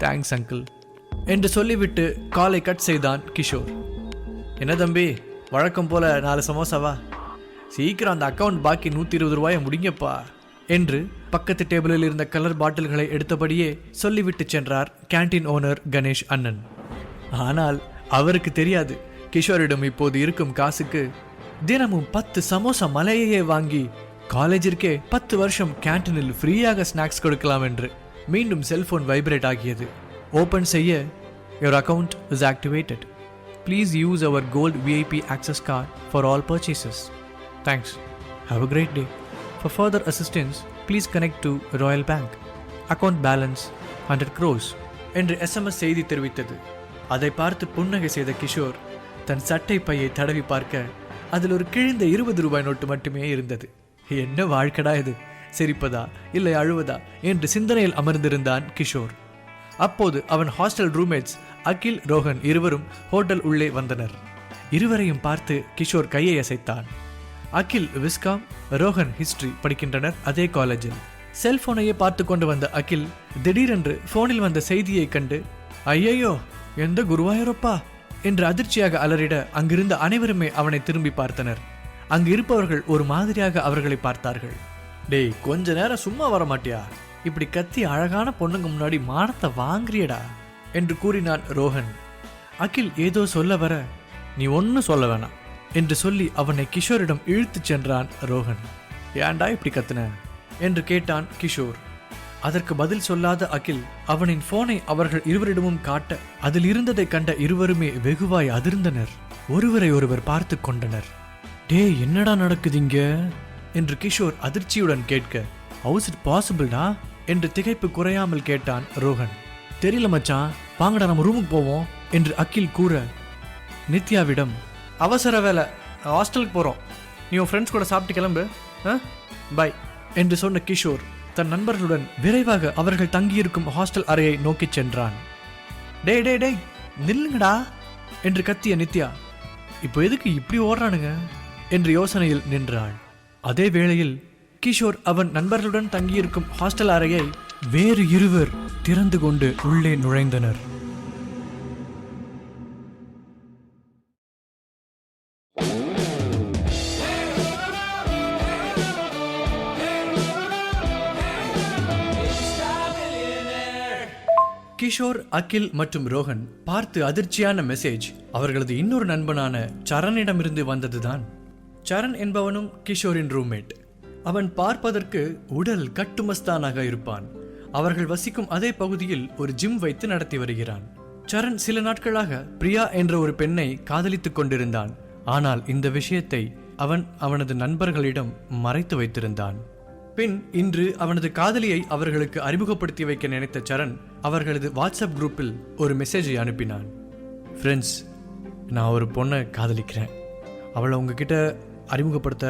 தேங்க்ஸ் அங்கிள் என்று சொல்லிவிட்டு காலை கட் செய்தான் கிஷோர். என்ன தம்பி, வழக்கம் போல 4 சமோசாவா? சீக்கிரம் அந்த அக்கௌண்ட் பாக்கி 120 ரூபாயை முடிங்கப்பா என்று பக்கத்து டேபிளில் இருந்த கலர் பாட்டில்களை எடுத்தபடியே சொல்லிவிட்டு சென்றார் கேண்டீன் ஓனர் கணேஷ் அண்ணன். ஆனால் அவருக்கு தெரியாது, கிஷோரிடம் இப்போது இருக்கும் காசுக்கு தினமும் 10 சமோசா மலையையே வாங்கி காலேஜிற்கே 10 வருஷம் கேண்டீனில் ஃப்ரீயாக ஸ்நாக்ஸ் கொடுக்கலாம் என்று. மீண்டும் செல்போன் வைப்ரேட் ஆகியது. ஓபன் செய்ய, your account is activated. Please use our gold VIP access card for all purchases. Thanks. Have a great day. For further assistance, please connect to Royal Bank. Account balance 100 crores என்று SMS செய்தி தெரிவித்தது. அதை பார்த்து புன்னகை செய்த கிஷோர் தன் சட்டை பையை தடவி பார்க்க அதில் ஒரு கிழிந்த 20 ரூபாய் நோட்டு மட்டுமே இருந்தது. என்ன வாழ்க்கடா இது, சிரிப்பதா இல்லை அழுவதா என்று சிந்தனையில் அமர்ந்திருந்தான் கிஷோர். அப்போது அவன் ஹாஸ்டல் ரூம்மேட்ஸ் அகில், ரோஹன் இருவரும் ஹோட்டல் உள்ளே வந்தனர். இருவரையும் பார்த்து கிஷோர் கையை அசைத்தான். அகில் விஸ்காம், ரோஹன் ஹிஸ்டரி படிக்கின்றனர் அதே காலேஜில். செல்போனையே பார்த்து கொண்டு வந்த அகில் திடீரென்று போனில் வந்த செய்தியை கண்டு ஐயையோ எந்த குருவாயூரப்பா என்று அதிர்ச்சியாக அலறிட அங்கிருந்த அனைவருமே அவனை திரும்பி பார்த்தனர். அங்கு இருப்பவர்கள் ஒரு மாதிரியாக அவர்களை பார்த்தார்கள். டேய், கொஞ்ச நேரம் சும்மா வர மாட்டியா? இப்படி கத்தி அழகான பொண்ணுங்க முன்னாடி மானத்தை வாங்குறியடா என்று கூறினான் ரோஹன். அகில் ஏதோ சொல்ல வர நீ ஒன்னும் சொல்ல வேணாம் என்று சொல்லி அவனை கிஷோரிடம் இழுத்துச் சென்றான் ரோஹன். ஏன்டா இப்படி கத்துன என்று கேட்டான் கிஷோர். அதற்கு பதில் சொல்லாத அகில் அவனின் போனை அவர்கள் இருவரிடமும் காட்ட அதில் இருந்ததை கண்ட இருவருமே வெகுவாய் அதிர்ந்தனர். ஒருவரை ஒருவர் பார்த்து கொண்டனர். டே, என்னடா நடக்குதுங்க என்று கிஷோர் அதிர்ச்சியுடன் கேட்க ஹவுஸ் இட் பாசிபிள்டா என்று திகைப்பு குறையாமல் கேட்டான் ரோஹன். தெரியல மச்சான், வாங்கடா நம்ம ரூமுக்கு போவோம் என்று அகில் கூற நித்யாவிடம் அவசர வேலை, ஹாஸ்டலுக்கு போகிறோம், நீ உன் ஃப்ரெண்ட்ஸ் கூட சாப்பிட்டு கிளம்பு, பை என்று சொன்ன கிஷோர் தன் நண்பர்களுடன் விரைவாக அவர்கள் தங்கியிருக்கும் ஹாஸ்டல் அறையை நோக்கிச் சென்றான். டே டே டே நில்லுங்கடா என்று கத்திய நித்யா இப்போ எதுக்கு இப்படி ஓடுறானுங்க என்று யோசனையில் நின்றாள். அதே வேளையில் கிஷோர் அவன் நண்பர்களுடன் தங்கியிருக்கும் ஹாஸ்டல் அறையை வேறு இருவர் திறந்து கொண்டு உள்ளே நுழைந்தனர். கிஷோர், அகில் மற்றும் ரோஹன் பார்த்து அதிர்ச்சியான மெசேஜ் அவர்களது இன்னொரு நண்பனான சரணிடமிருந்து வந்ததுதான். சரண் என்பவனும் கிஷோரின் ரூம்மேட். அவன் பார்ப்பதற்கு உடல் கட்டுமஸ்தானாக இருப்பான். அவர்கள் வசிக்கும் அதே பகுதியில் ஒரு ஜிம் வைத்து நடத்தி வருகிறான். சரண் சில நாட்களாக பிரியா என்ற ஒரு பெண்ணை காதலித்துக் கொண்டிருந்தான். ஆனால் இந்த விஷயத்தை அவன் அவனது நண்பர்களிடம் மறைத்து வைத்திருந்தான். பின் இன்று அவனது காதலியை அவர்களுக்கு அறிமுகப்படுத்தி வைக்க நினைத்த சரண் அவர்களது வாட்ஸ்அப் குரூப்பில் ஒரு மெசேஜை அனுப்பினான். ஃப்ரெண்ட்ஸ், நான் ஒரு பொண்ணை காதலிக்கிறேன், அவளை உங்ககிட்ட அறிமுகப்படுத்த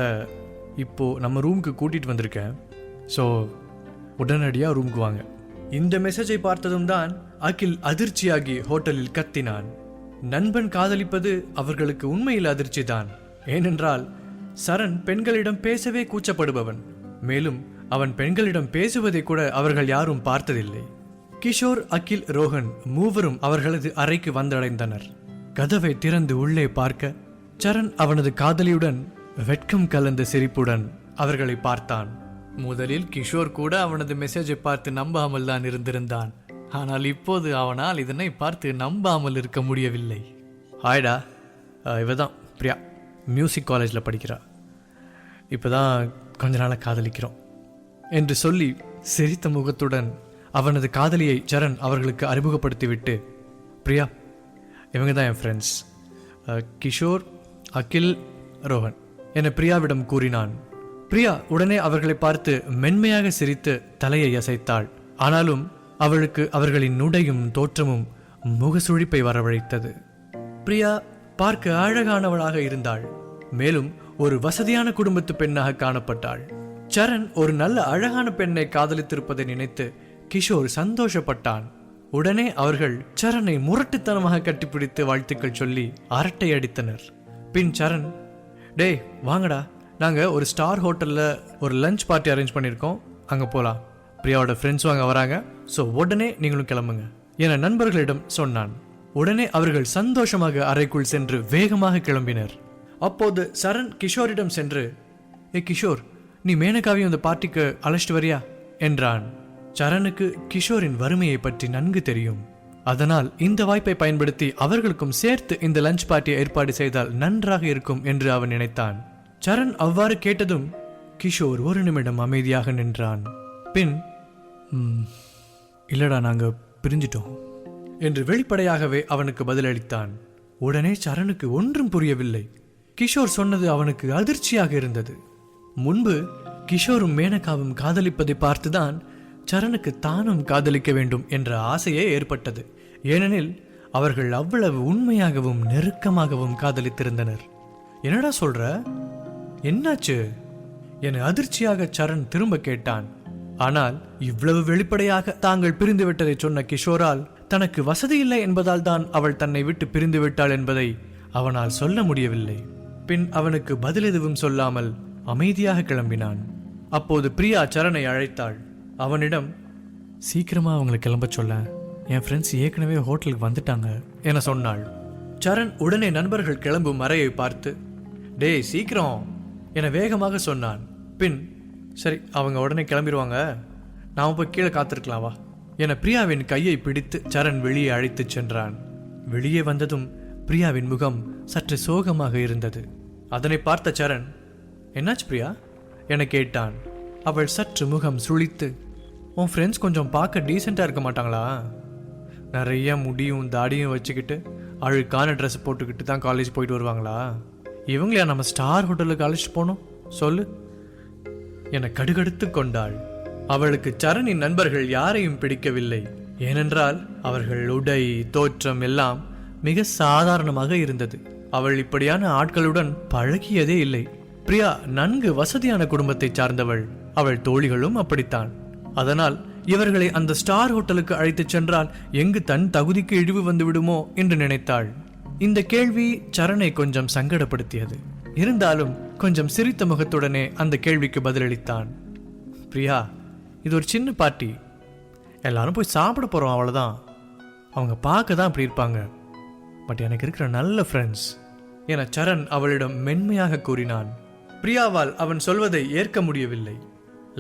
இப்போது நம்ம ரூமுக்கு கூட்டிகிட்டு வந்திருக்கேன், ஸோ உடனடியாக ரூமுக்கு வாங்க. இந்த மெசேஜை பார்த்ததும் தான் அகில் அதிர்ச்சியாகி ஹோட்டலில் கத்தினான். நண்பன் காதலிப்பது அவர்களுக்கு உண்மையில் அதிர்ச்சி தான். ஏனென்றால் சரண் பெண்களிடம் பேசவே கூச்சப்படுபவன். மேலும் அவன் பெண்களிடம் பேசுவதை கூட அவர்கள் யாரும் பார்த்ததில்லை. கிஷோர், அகில், ரோஹன் மூவரும் அவர்களது அறைக்கு வந்தடைந்தனர். கதவை திறந்து உள்ளே பார்க்க சரண் அவனது காதலியுடன் வெட்கம் கலந்த சிரிப்புடன் அவர்களை பார்த்தான். முதலில் கிஷோர் கூட அவனது மெசேஜை பார்த்து நம்பாமல் தான் இருந்திருந்தான். ஆனால் இப்போது அவனால் இதனை பார்த்து நம்பாமல் இருக்க முடியவில்லை. ஹாய்டா, இவதான் பிரியா, மியூசிக் காலேஜில் படிக்கிறா, இப்போதான் கொஞ்ச நாளாக காதலிக்கிறோம் என்று சொல்லி சிரித்த முகத்துடன் அவனது காதலியை சரண் அவர்களுக்கு அறிமுகப்படுத்திவிட்டு, பிரியா, இவங்க தான் என் ஃப்ரெண்ட்ஸ், கிஷோர், அகில், ரோஹன் என பிரியாவிடம் கூறினான். பிரியா உடனே அவர்களை பார்த்து மென்மையாக சிரித்து தலையை அசைத்தாள். ஆனாலும் அவளுக்கு அவர்களின் நுடையும் தோற்றமும் முகசுழிப்பை வரவழைத்தது. பிரியா பார்க்க அழகானவளாக இருந்தாள். மேலும் ஒரு வசதியான குடும்பத்து பெண்ணாக காணப்பட்டாள். சரண் ஒரு நல்ல அழகான பெண்ணை காதலித்திருப்பதை நினைத்து கிஷோர் சந்தோஷப்பட்டான். உடனே அவர்கள் சரனை முரட்டுத்தனமாக கட்டிப்பிடித்து வாழ்த்துக்கள் சொல்லி அரட்டை அடித்தனர். பின் சரண், டேய் வாங்கடா, நாங்கள் ஒரு ஸ்டார் ஹோட்டலில் ஒரு லஞ்ச் பார்ட்டி அரேஞ்ச் பண்ணியிருக்கோம், அங்கே போகலாம், பிரியாவோட ஃப்ரெண்ட்ஸும் அங்கே வராங்க, ஸோ உடனே நீங்களும் கிளம்புங்க என நண்பர்களிடம் சொன்னான். உடனே அவர்கள் சந்தோஷமாக அறைக்குள் சென்று வேகமாக கிளம்பினர். அப்போது சரண் கிஷோரிடம் சென்று, கிஷோர், நீ மேனகாவையும் அந்த பார்ட்டிக்கு அழைச்சிட்டு வரியா என்றான். சரணுக்கு கிஷோரின் வறுமையை பற்றி நன்கு தெரியும். அதனால் இந்த வாய்ப்பை பயன்படுத்தி அவர்களுக்கும் சேர்த்து இந்த லஞ்ச் பார்ட்டியை ஏற்பாடு செய்தால் நன்றாக இருக்கும் என்று அவன் நினைத்தான். சரண் அவ்வாறு கேட்டதும் கிஷோர் ஒரு நிமிடம் அமைதியாக நின்றான். பின், இல்லடா, நாங்க பிரிஞ்சிட்டோம் என்று வெளிப்படையாகவே அவனுக்கு பதிலளித்தான். உடனே சரணுக்கு ஒன்றும் புரியவில்லை. கிஷோர் சொன்னது அவனுக்கு அதிர்ச்சியாக இருந்தது. முன்பு கிஷோரும் மேனகாவும் காதலிப்பதை பார்த்துதான் சரணுக்கு தானும் காதலிக்க வேண்டும் என்ற ஆசையே ஏற்பட்டது. ஏனெனில் அவர்கள் அவ்வளவு உண்மையாகவும் நெருக்கமாகவும் காதலித்திருந்தனர். என்னடா சொல்ற, என்னாச்சு என அதிர்ச்சியாக சரண் திரும்ப கேட்டான். ஆனால் இவ்வளவு வெளிப்படையாக தாங்கள் பிரிந்து விட்டதை சொன்ன கிஷோரால் தனக்கு வசதி இல்லை என்பதால் தான் அவள் தன்னை விட்டு பிரிந்து விட்டாள் என்பதை அவனால் சொல்ல முடியவில்லை. பின் அவனுக்கு பதில் எதுவும் சொல்லாமல் அமைதியாக கிளம்பினான். அப்போது பிரியா சரணை அழைத்தாள். அவனிடம், சீக்கிரமா அவங்களை கிளம்ப சொல்ல, என் ஃப்ரெண்ட்ஸ் ஏற்கனவே ஹோட்டலுக்கு வந்துட்டாங்க என சொன்னாள். சரண் உடனே நண்பர்கள் கிளம்பும் அறையை பார்த்து, டேய் சீக்கிரம் என வேகமாக சொன்னான். பின், சரி அவங்க உடனே கிளம்பிடுவாங்க, நாம போய் கீழே காத்திருக்கலாம் வா என பிரியாவின் கையை பிடித்து சரண் வெளியே அழைத்துச் சென்றான். வெளியே வந்ததும் பிரியாவின் முகம் சற்று சோகமாக இருந்தது. அதனை பார்த்த சரண், என்னாச்சு பிரியா என கேட்டான். அவள் சற்று முகம் சுளித்து, உன் ஃப்ரெண்ட்ஸ் கொஞ்சம் பார்க்க டீசெண்டாக இருக்க மாட்டாங்களா? நிறைய முடியும் தாடியும் வச்சுக்கிட்டு அழுக்கான ட்ரெஸ் போட்டுக்கிட்டு தான் காலேஜ் போயிட்டு வருவாங்களா? இவங்களையா நம்ம ஸ்டார் ஹோட்டலுக்கு அழைச்சிட்டு போனோம் சொல்லு என கடுகடுத்து கொண்டாள். அவளுக்கு சரணின் நண்பர்கள் யாரையும் பிடிக்கவில்லை. ஏனென்றால் அவர்கள் உடை தோற்றம் எல்லாம் மிக சாதாரணமாக இருந்தது. அவள் இப்படியான ஆட்களுடன் பழகியதே இல்லை. பிரியா நன்கு வசதியான குடும்பத்தை சார்ந்தவள். அவள் தோழிகளும் அப்படித்தான். அதனால் இவர்களை அந்த ஸ்டார் ஹோட்டலுக்கு அழைத்துச் சென்றால் எங்கு தன் தகுதிக்கு இழிவு வந்து விடுமோ என்று நினைத்தாள். இந்த கேள்வி சரணை கொஞ்சம் சங்கடப்படுத்தியது. இருந்தாலும் கொஞ்சம் சிரித்த முகத்துடனே அந்த கேள்விக்கு பதிலளித்தான். பிரியா, இது ஒரு சின்ன பார்ட்டி, எல்லாரும் போய் சாப்பிட போறோம், அவ்வளவுதான். அவங்க பார்க்க தான் அப்படி இருப்பாங்க, பட் எனக்கு இருக்கிற நல்ல ஃப்ரெண்ட்ஸ் என சரண் அவளிடம் மென்மையாக கூறினான். பிரியாவால் அவன் சொல்வதை ஏற்க முடியவில்லை.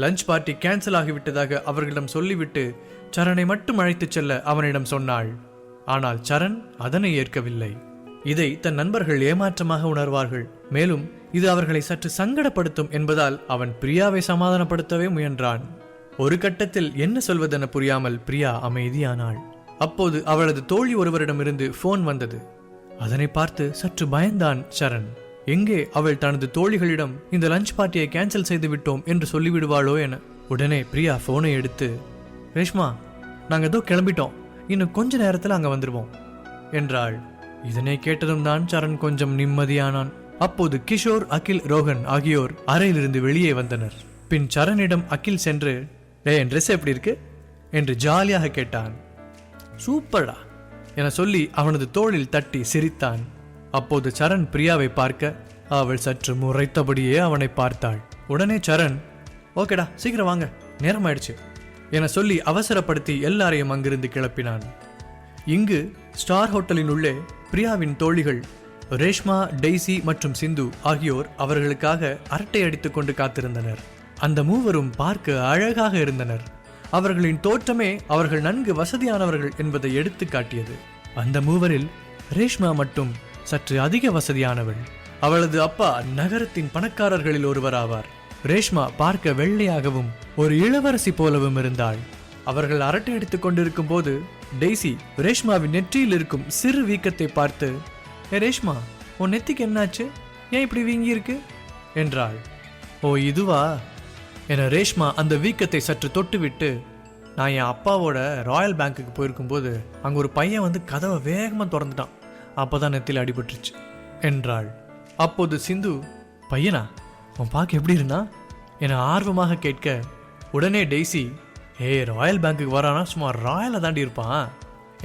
லஞ்ச் பார்ட்டி கேன்சல் ஆகிவிட்டதாக அவர்களிடம் சொல்லிவிட்டு சரணை மட்டும் அழைத்துச் செல்ல அவனிடம் சொன்னாள். ஆனால் சரண் அதனை ஏற்கவில்லை. இதை தன் நண்பர்கள் ஏமாற்றமாக உணர்வார்கள், மேலும் இது அவர்களை சற்று சங்கடப்படுத்தும் என்பதால் அவன் பிரியாவை சமாதானப்படுத்தவே முயன்றான். ஒரு கட்டத்தில் என்ன சொல்வதென புரியாமல் பிரியா அமைதியானாள். அப்போது அவளது தோழி ஒருவரிடமிருந்து போன் வந்தது. அதனை பார்த்து சற்று பயந்தான் சரண். எங்கே அவள் தனது தோழிகளிடம் இந்த லஞ்ச் பார்ட்டியை கேன்சல் செய்து விட்டோம் என்று சொல்லிவிடுவாளோ என. உடனே பிரியா போனை எடுத்து, ரேஷ்மா, நாங்க ஏதோ கிளம்பிட்டோம், இன்னும் கொஞ்ச நேரத்தில் அங்க வந்துருவோம் என்றாள். இதனை கேட்டதும் தான் சரண் கொஞ்சம் நிம்மதியானான். அப்போது கிஷோர், அகில், ரோஹன் ஆகியோர் அறையிலிருந்து வெளியே வந்தனர். பின் சரணிடம் அகில் சென்று, என் ட்ரெஸ் எப்படி இருக்கு என்று ஜாலியாக கேட்டான். சூப்பர்டா என சொல்லி அவனது தோளில் தட்டி சிரித்தான். அப்போது சரண் பிரியாவை பார்க்க அவள் சற்று முறைத்தபடியே அவனை பார்த்தாள். உடனே சரண், ஓகேடா சீக்கிரம் வாங்க, நேரம் ஆயிடுச்சு என சொல்லி அவசரப்படுத்தி எல்லாரையும் அங்கிருந்து கிளப்பினான். இங்கு ஸ்டார் ஹோட்டலின் உள்ளே பிரியாவின் தோழிகள் ரேஷ்மா, டெய்சி மற்றும் சிந்து ஆகியோர் அவர்களுக்காக அரட்டை அடித்துக் கொண்டு காத்திருந்தனர். அந்த மூவரும் பார்க்க அழகாக இருந்தனர். அவர்களின் தோற்றமே அவர்கள் நன்கு வசதியானவர்கள் என்பதை எடுத்து காட்டியது. அந்த மூவரில் ரேஷ்மா மட்டும் சற்று அதிக வசதியானவள். அவளது அப்பா நகரத்தின் பணக்காரர்களில் ஒருவர் ஆவார். ரேஷ்மா பார்க்க வெள்ளையாகவும் ஒரு இளவரசி போலவும் இருந்தாள். அவர்கள் அரட்டை அடித்துக் கொண்டிருக்கும் போது டெய்சி ரேஷ்மாவின் நெற்றியில் இருக்கும் சிறு வீக்கத்தை பார்த்து, ரேஷ்மா, உன் நெத்திக்கு என்னாச்சு, ஏன் இப்படி வீங்கி இருக்கு என்றாள். ஓ இதுவா என ரேஷ்மா அந்த வீக்கத்தை சற்று தொட்டுவிட்டு, நான் என் அப்பாவோட ராயல் பேங்க்குக்கு போயிருக்கும் போது அங்க ஒரு பையன் வந்து கதவை வேகமா திறந்துட்டான், அப்பதான் நெத்தியில் அடிபட்டுருச்சு என்றாள். அப்போது சிந்து, பையனா, உன் பார்க்க எப்படி இருந்தா என ஆர்வமாக கேட்க, உடனே டெய்சி, ராயல் பேங்க்குக்கு வரானா சும்மா ராயலா தாண்டி இருப்பான்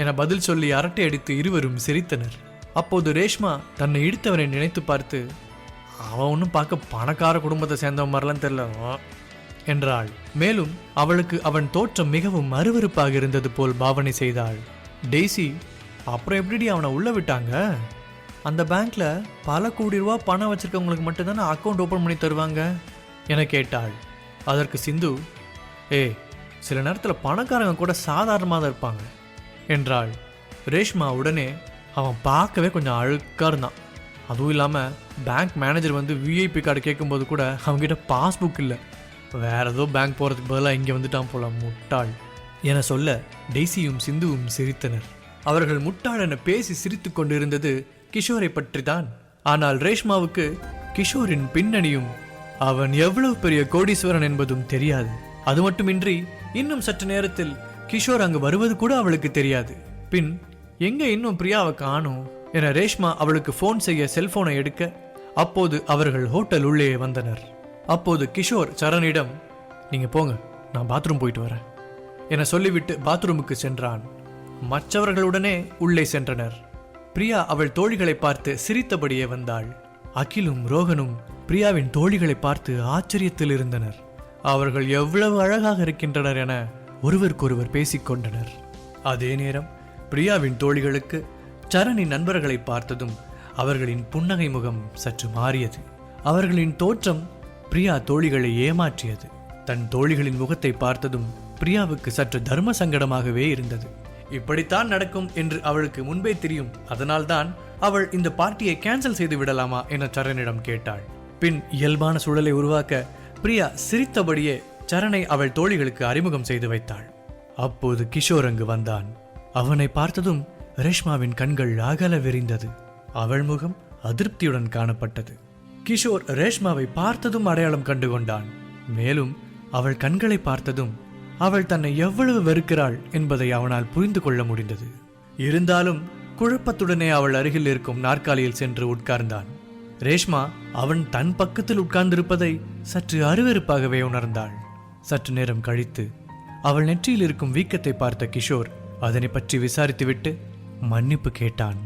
என பதில் சொல்லி அரட்டை அடித்து இருவரும் சிரித்தனர். அப்போது ரேஷ்மா தன்னை இடித்தவனை நினைத்து பார்த்து, அவன் ஒன்றும் பார்க்க பணக்கார குடும்பத்தை சேர்ந்தவன் மாதிரிலாம் தெரியல என்றாள். மேலும் அவளுக்கு அவன் தோற்றம் மிகவும் அருவருப்பாக இருந்தது போல் பாவனை செய்தாள். டெய்சி, அப்புறம் எப்படி அவனை உள்ள விட்டாங்க? அந்த பேங்க்ல பல கோடி ரூபா பணம் வச்சிருக்கவங்களுக்கு மட்டும்தானே அக்கௌண்ட் ஓபன் பண்ணி தருவாங்க என கேட்டாள். அதற்கு சிந்து, சில நேரத்தில் பணக்காரங்க கூட சாதாரணமாக தான் இருப்பாங்க என்றாள். ரேஷ்மா உடனே, அவன் பார்க்கவே கொஞ்சம் அழுக்காக இருந்தான், அதுவும் இல்லாமல் பேங்க் மேனேஜர் வந்து விஐபி கார்டு கேட்கும்போது கூட அவங்ககிட்ட பாஸ்புக் இல்லை, வேற ஏதோ பேங்க் போகிறதுக்கு பதிலாக இங்கே வந்துட்டான் போல, முட்டாள் என சொல்ல டெய்சியும் சிந்துவும் சிரித்தனர். அவர்கள் முட்டாள் என பேசி சிரித்து கொண்டிருந்தது கிஷோரை பற்றி தான். ஆனால் ரேஷ்மாவுக்கு கிஷோரின் பின்னணியும் அவன் எவ்வளவு பெரிய கோடீஸ்வரன் என்பதும் தெரியாது. அது மட்டுமின்றி இன்னும் சற்று நேரத்தில் கிஷோர் அங்கு வருவது கூட அவளுக்கு தெரியாது. பின் எங்க இன்னும் பிரியாவை காணோம் என ரேஷ்மா அவளுக்கு போன் செய்ய செல்போனை எடுக்க அப்போது அவர்கள் ஹோட்டல் உள்ளே வந்தனர். அப்போது கிஷோர் சரணிடம், நீங்க போங்க, நான் பாத்ரூம் போயிட்டு வரேன் என சொல்லிவிட்டு பாத்ரூமுக்கு சென்றான். மற்றவர்களுடனே உள்ளே சென்றனர். பிரியா அவள் தோழிகளை பார்த்து சிரித்தபடியே வந்தாள். அகிலும் ரோகனும் பிரியாவின் தோழிகளை பார்த்து ஆச்சரியத்தில் இருந்தனர். அவர்கள் எவ்வளவு அழகாக இருக்கின்றனர் என ஒருவருக்கொருவர் பேசிக்கொண்டனர். அதே நேரம் பிரியாவின் தோழிகளுக்கு சரணின் நண்பர்களை பார்த்ததும் அவர்களின் புன்னகை முகம் சற்று மாறியது. அவர்களின் தோற்றம் பிரியா தோழிகளை ஏமாற்றியது. தன் தோழிகளின் முகத்தை பார்த்ததும் பிரியாவுக்கு சற்று தர்ம சங்கடமாகவே இருந்தது. இப்படித்தான் நடக்கும் என்று அவளுக்கு முன்பே தெரியும். அதனால்தான் அவள் இந்த பார்ட்டியை கேன்சல் செய்து விடலாமா என சரணிடம் கேட்டாள். பின் இயல்பான சூழலை உருவாக்க பிரியா சிரித்தபடியே சரணை அவள் தோழிகளுக்கு அறிமுகம் செய்து வைத்தாள். அப்போது கிஷோர் அங்கு வந்தான். அவனை பார்த்ததும் ரேஷ்மாவின் கண்கள் அகல விரிந்தது. அவள் முகம் அதிருப்தியுடன் காணப்பட்டது. கிஷோர் ரேஷ்மாவை பார்த்ததும் அடையாளம் கண்டு கொண்டான். மேலும் அவள் கண்களை பார்த்ததும் அவள் தன்னை எவ்வளவு வெறுக்கிறாள் என்பதை அவனால் புரிந்து கொள்ள முடிந்தது. இருந்தாலும் குழப்பத்துடனே அவள் அருகில் இருக்கும் நாற்காலியில் சென்று உட்கார்ந்தான். ரேஷ்மா அவன் தன் பக்கத்தில் உட்கார்ந்திருப்பதை சற்று அருவருப்பாகவே உணர்ந்தாள். சற்று நேரம் கழித்து அவள் நெற்றியில் இருக்கும் வீக்கத்தை பார்த்த கிஷோர் அதனை பற்றி விசாரித்துவிட்டு மன்னிப்பு கேட்டான்.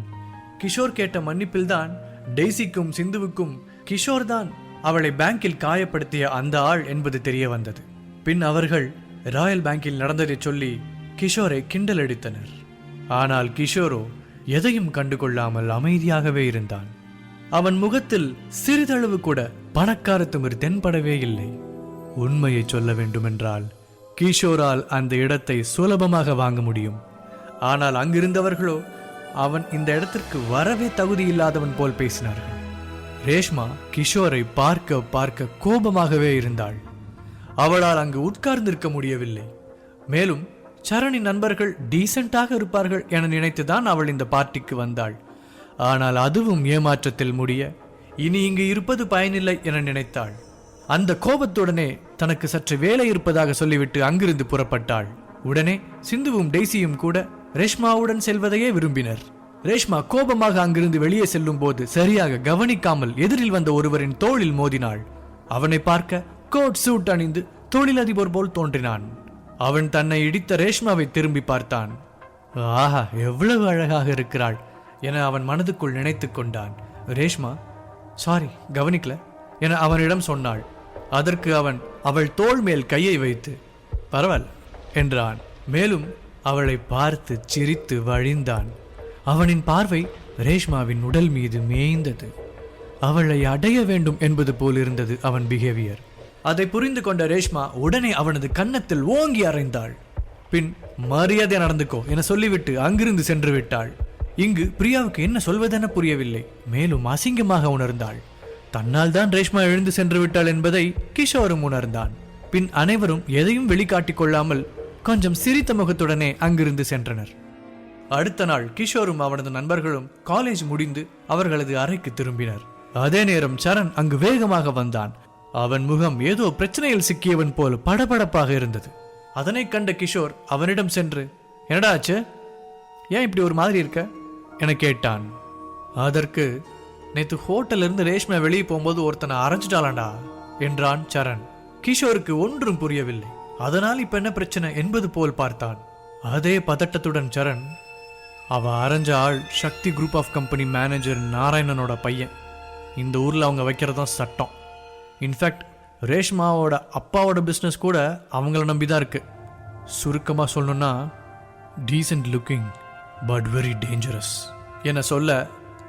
கிஷோர் கேட்ட மன்னிப்பில்தான் டெய்சிக்கும் சிந்துவுக்கும் கிஷோர் தான் அவளை பேங்கில் காயப்படுத்திய அந்த ஆள் என்பது தெரிய வந்தது. பின் அவர்கள் ராயல் பேங்கில் நடந்ததை சொல்லி கிஷோரை கிண்டல் அடித்தனர். ஆனால் கிஷோரோ எதையும் கண்டுகொள்ளாமல் அமைதியாகவே இருந்தான். அவன் முகத்தில் சிறிதளவு கூட பணக்கார திமிர் தென்படவே இல்லை. உண்மையை சொல்ல வேண்டுமென்றால் கிஷோரால் அந்த இடத்தை சுலபமாக வாங்க முடியும். ஆனால் அங்கிருந்தவர்களோ அவன் இந்த இடத்திற்கு வரவே தகுதி இல்லாதவன் போல் பேசினார்கள். ரேஷ்மா கிஷோரை பார்க்க பார்க்க கோபமாகவே இருந்தாள். அவளால் அங்கு உட்கார்ந்திருக்க முடியவில்லை. மேலும் சரணின் நண்பர்கள் டீசென்டாக இருப்பார்கள் என நினைத்துதான் அவள் இந்த பார்ட்டிக்கு வந்தாள். ஆனால் அதுவும் ஏமாற்றத்தில் முடிய இனி இங்கு இருப்பது பயனில்லை என நினைத்தாள். அந்த கோபத்துடனே தனக்கு சற்று வேலை இருப்பதாக சொல்லிவிட்டு அங்கிருந்து புறப்பட்டாள். உடனே சிந்துவும் டெய்சியும் கூட ரேஷ்மாவுடன் செல்வதையே விரும்பினர். ரேஷ்மா கோபமாக அங்கிருந்து வெளியே செல்லும் போது சரியாக கவனிக்காமல் எதிரில் வந்த ஒருவரின் தோளில் மோதினாள். அவனை பார்க்க கோட் சூட் அணிந்து தொழிலதிபர் போல் தோன்றினான். அவன் தன்னை இடித்த ரேஷ்மாவை திரும்பி பார்த்தான். ஆஹா, எவ்வளவு அழகாக இருக்கிறாள் என அவன் மனதுக்குள் நினைத்து கொண்டான். ரேஷ்மா சாரி கவனிக்கல என அவனிடம் சொன்னாள். அதற்கு அவன் அவள் தோள் மேல் கையை வைத்து பரவாயில்ல என்றான். மேலும் அவளை பார்த்து சிரித்து வழிந்தான். அவனின் பார்வை ரேஷ்மாவின் உடல் மீது மேய்ந்தது. அவளை அடைய வேண்டும் என்பது போல் இருந்தது அவன் பிஹேவியர். அதை புரிந்து கொண்ட ரேஷ்மா உடனே அவனது கன்னத்தில் ஓங்கி அறைந்தாள். பின் மரியாதை நடந்துக்கோ என சொல்லிவிட்டு அங்கிருந்து சென்று விட்டாள். இங்கு பிரியாவுக்கு என்ன சொல்வதென புரியவில்லை. மேலும் அசிங்கமாக உணர்ந்தாள். தன்னால் தான் ரேஷ்மா எழுந்து சென்று விட்டாள் என்பதை கிஷோரும் உணர்ந்தான். பின் அனைவரும் எதையும் வெளிக்காட்டிக் கொள்ளாமல் கொஞ்சம் சிரித்த முகத்துடனே அங்கிருந்து சென்றனர். அடுத்த நாள் கிஷோரும் அவனது நண்பர்களும் காலேஜ் முடிந்து அவர்களது அறைக்கு திரும்பினர். அதே நேரம் சரண் அங்கு வேகமாக வந்தான். அவன் முகம் ஏதோ பிரச்சனையில் சிக்கியவன் போல் படபடப்பாக இருந்தது. அதனை கண்ட கிஷோர் அவனிடம் சென்று, என்னடா ஆச்சு, ஏன் இப்படி ஒரு மாதிரி இருக்க என கேட்டான். அதற்கு, நேற்று ஹோட்டல்ல இருந்து ரேஷ்மா வெளியே போகும்போது ஒருத்தனை அரைஞ்சிட்டாளாண்டா என்றான் சரண். கிஷோருக்கு ஒன்றும் புரியவில்லை. அதனால் இப்ப என்ன பிரச்சனை என்பது போல் பார்த்தான். அதே பதட்டத்துடன் சரண், அவ அரைஞ்ச ஆள் சக்தி குரூப் ஆஃப் கம்பெனி மேனேஜர் நாராயணனோட பையன். இந்த ஊர்ல அவங்க வைக்கிறதும் சட்டம். இன்ஃபேக்ட் ரேஷ்மாவோட அப்பாவோட பிஸ்னஸ் கூட அவங்கள நம்பிதான் இருக்கு. சுருக்கமா சொல்லணும்னா decent looking but very dangerous என சொல்ல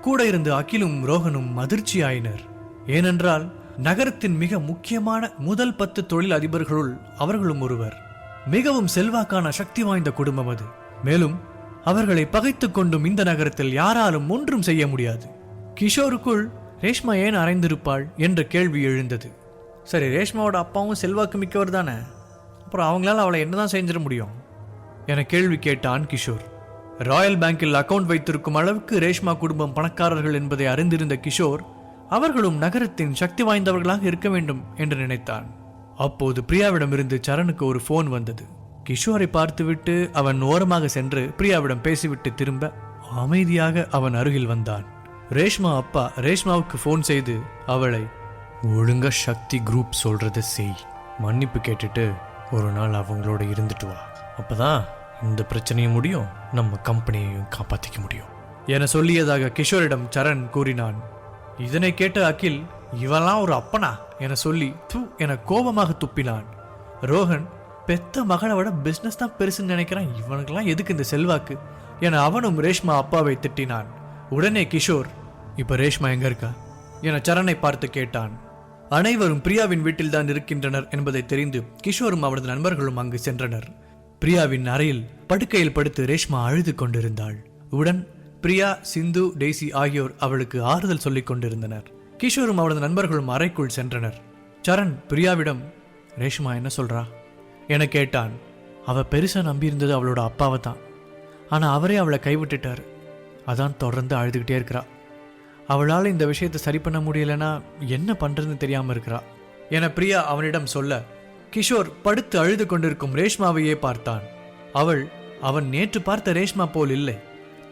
கூட இருந்து அகிலும் ரோகனும் அதிர்ச்சி ஆயினர். ஏனென்றால் நகரத்தின் மிக முக்கியமான முதல் 10 தொழில் அதிபர்களுள் அவர்களும் ஒருவர். மிகவும் செல்வாக்கான சக்தி வாய்ந்த குடும்பம் அது. மேலும் அவர்களை பகைத்துக் கொண்டும் இந்த நகரத்தில் யாராலும் ஒன்றும் செய்ய முடியாது. கிஷோருக்குள் ரேஷ்மா ஏன் அறைந்திருப்பாள் என்ற கேள்வி எழுந்தது. சரி, ரேஷ்மாவோட அப்பாவும் செல்வாக்கு மிக்கவர் தானே, அப்புறம் அவங்களால அவளை என்னதான் செஞ்சிட முடியும் என கேள்வி கேட்டான் கிஷோர். ராயல் பேங்கில் அக்கவுண்ட் வைத்திருக்கும் அளவுக்கு ரேஷ்மா குடும்பம் பணக்காரர்கள் என்பதை அறிந்திருந்த கிஷோர் அவர்களும் நகரத்தின் சக்தி வாய்ந்தவர்களாக இருக்க வேண்டும் என்று நினைத்தான். அப்போது பிரியாவிடமிருந்து சரணுக்கு ஒரு போன் வந்தது. கிஷோரை பார்த்துவிட்டு அவன் ஓரமாக சென்று பிரியாவிடம் பேசிவிட்டு திரும்ப அமைதியாக அவன் அருகில் வந்தான். ரேஷ்மா அப்பா ரேஷ்மாவுக்கு ஃபோன் செய்து அவளை, ஒழுங்கா சக்தி குரூப் சொல்றத செய், மன்னிப்பு கேட்டுட்டு ஒரு நாள் அவங்களோட இருந்துட்டு வா, அப்பதான் இந்த பிரச்சனையும் முடியும், நம்ம கம்பெனியையும் காப்பாற்றிக்க முடியும் என சொல்லியதாக கிஷோரிடம் சரண் கூறினான். இதனை கேட்ட அகில், இவெல்லாம் ஒரு அப்பனா என சொல்லி தூ என கோபமாக துப்பினான். ரோஹன், பெத்த மகளை விட பிசினஸ் தான் பெருசுன்னு நினைக்கிறான், இவனுக்கெல்லாம் எதுக்கு இந்த செல்வாக்கு என அவனும் ரேஷ்மா அப்பாவை திட்டினான். உடனே கிஷோர், இப்ப ரேஷ்மா எங்க இருக்கா என சரனை பார்த்து கேட்டான். அனைவரும் பிரியாவின் வீட்டில் தான் இருக்கின்றனர் என்பதை தெரிந்து கிஷோரும் அவரது நண்பர்களும் அங்கு சென்றனர். பிரியாவின் அறையில் படுக்கையில் படுத்து ரேஷ்மா அழுது கொண்டிருந்தாள். உடன் பிரியா, சிந்து, டெய்சி ஆகியோர் அவளுக்கு ஆறுதல் சொல்லிக் கொண்டிருந்தனர். கிஷோரும் அவரது நண்பர்களும் அறைக்குள் சென்றனர். சரண் பிரியாவிடம், ரேஷ்மா என்ன சொல்றா என கேட்டான். அவ பெருசா நம்பியிருந்தது அவளோட அப்பாவை தான், ஆனா அவரே அவளை கைவிட்டுட்டார், அதான் தொடர்ந்து அழுதுகிட்டே இருக்கிறா. அவளால் இந்த விஷயத்தை சரி பண்ண முடியலன்னா என்ன பண்றதுன்னு தெரியாம இருக்கிறா என பிரியா அவனிடம் சொல்ல, கிஷோர் படுத்து அழுது கொண்டிருக்கும் ரேஷ்மாவையே பார்த்தான். அவன் நேற்று பார்த்த ரேஷ்மா போல் இல்லை.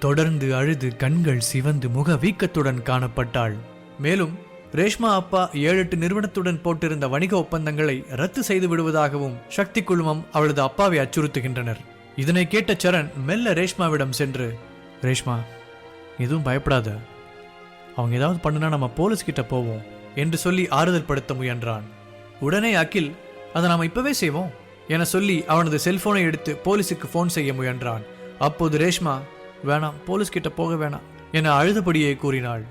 தொடர்ந்து அழுது கண்கள் சிவந்து முக வீக்கத்துடன் காணப்பட்டாள். மேலும் ரேஷ்மா அப்பா 7-8 நிறுவனத்துடன் போட்டிருந்த வணிக ஒப்பந்தங்களை ரத்து செய்து விடுவதாகவும் சக்தி குழுமம் அவளது அப்பாவை அச்சுறுத்துகின்றனர். இதனை கேட்ட சரண் மெல்ல ரேஷ்மாவிடம் சென்று, ரேஷ்மா எதுவும் பயப்படாத, அவங்க ஏதாவது பண்ணுனா நம்ம போலீஸ் கிட்ட போவோம் என்று சொல்லி ஆறுதல் படுத்த முயன்றான். உடனே அகில், அதை நாம இப்பவே செய்வோம் என சொல்லி அவனது செல்போனை எடுத்து போலீஸுக்கு போன் செய்ய முயன்றான். அப்போது ரேஷ்மா, வேணாம், போலீஸ் கிட்ட போக வேணாம் என அழுதபடியே கூறினாள்.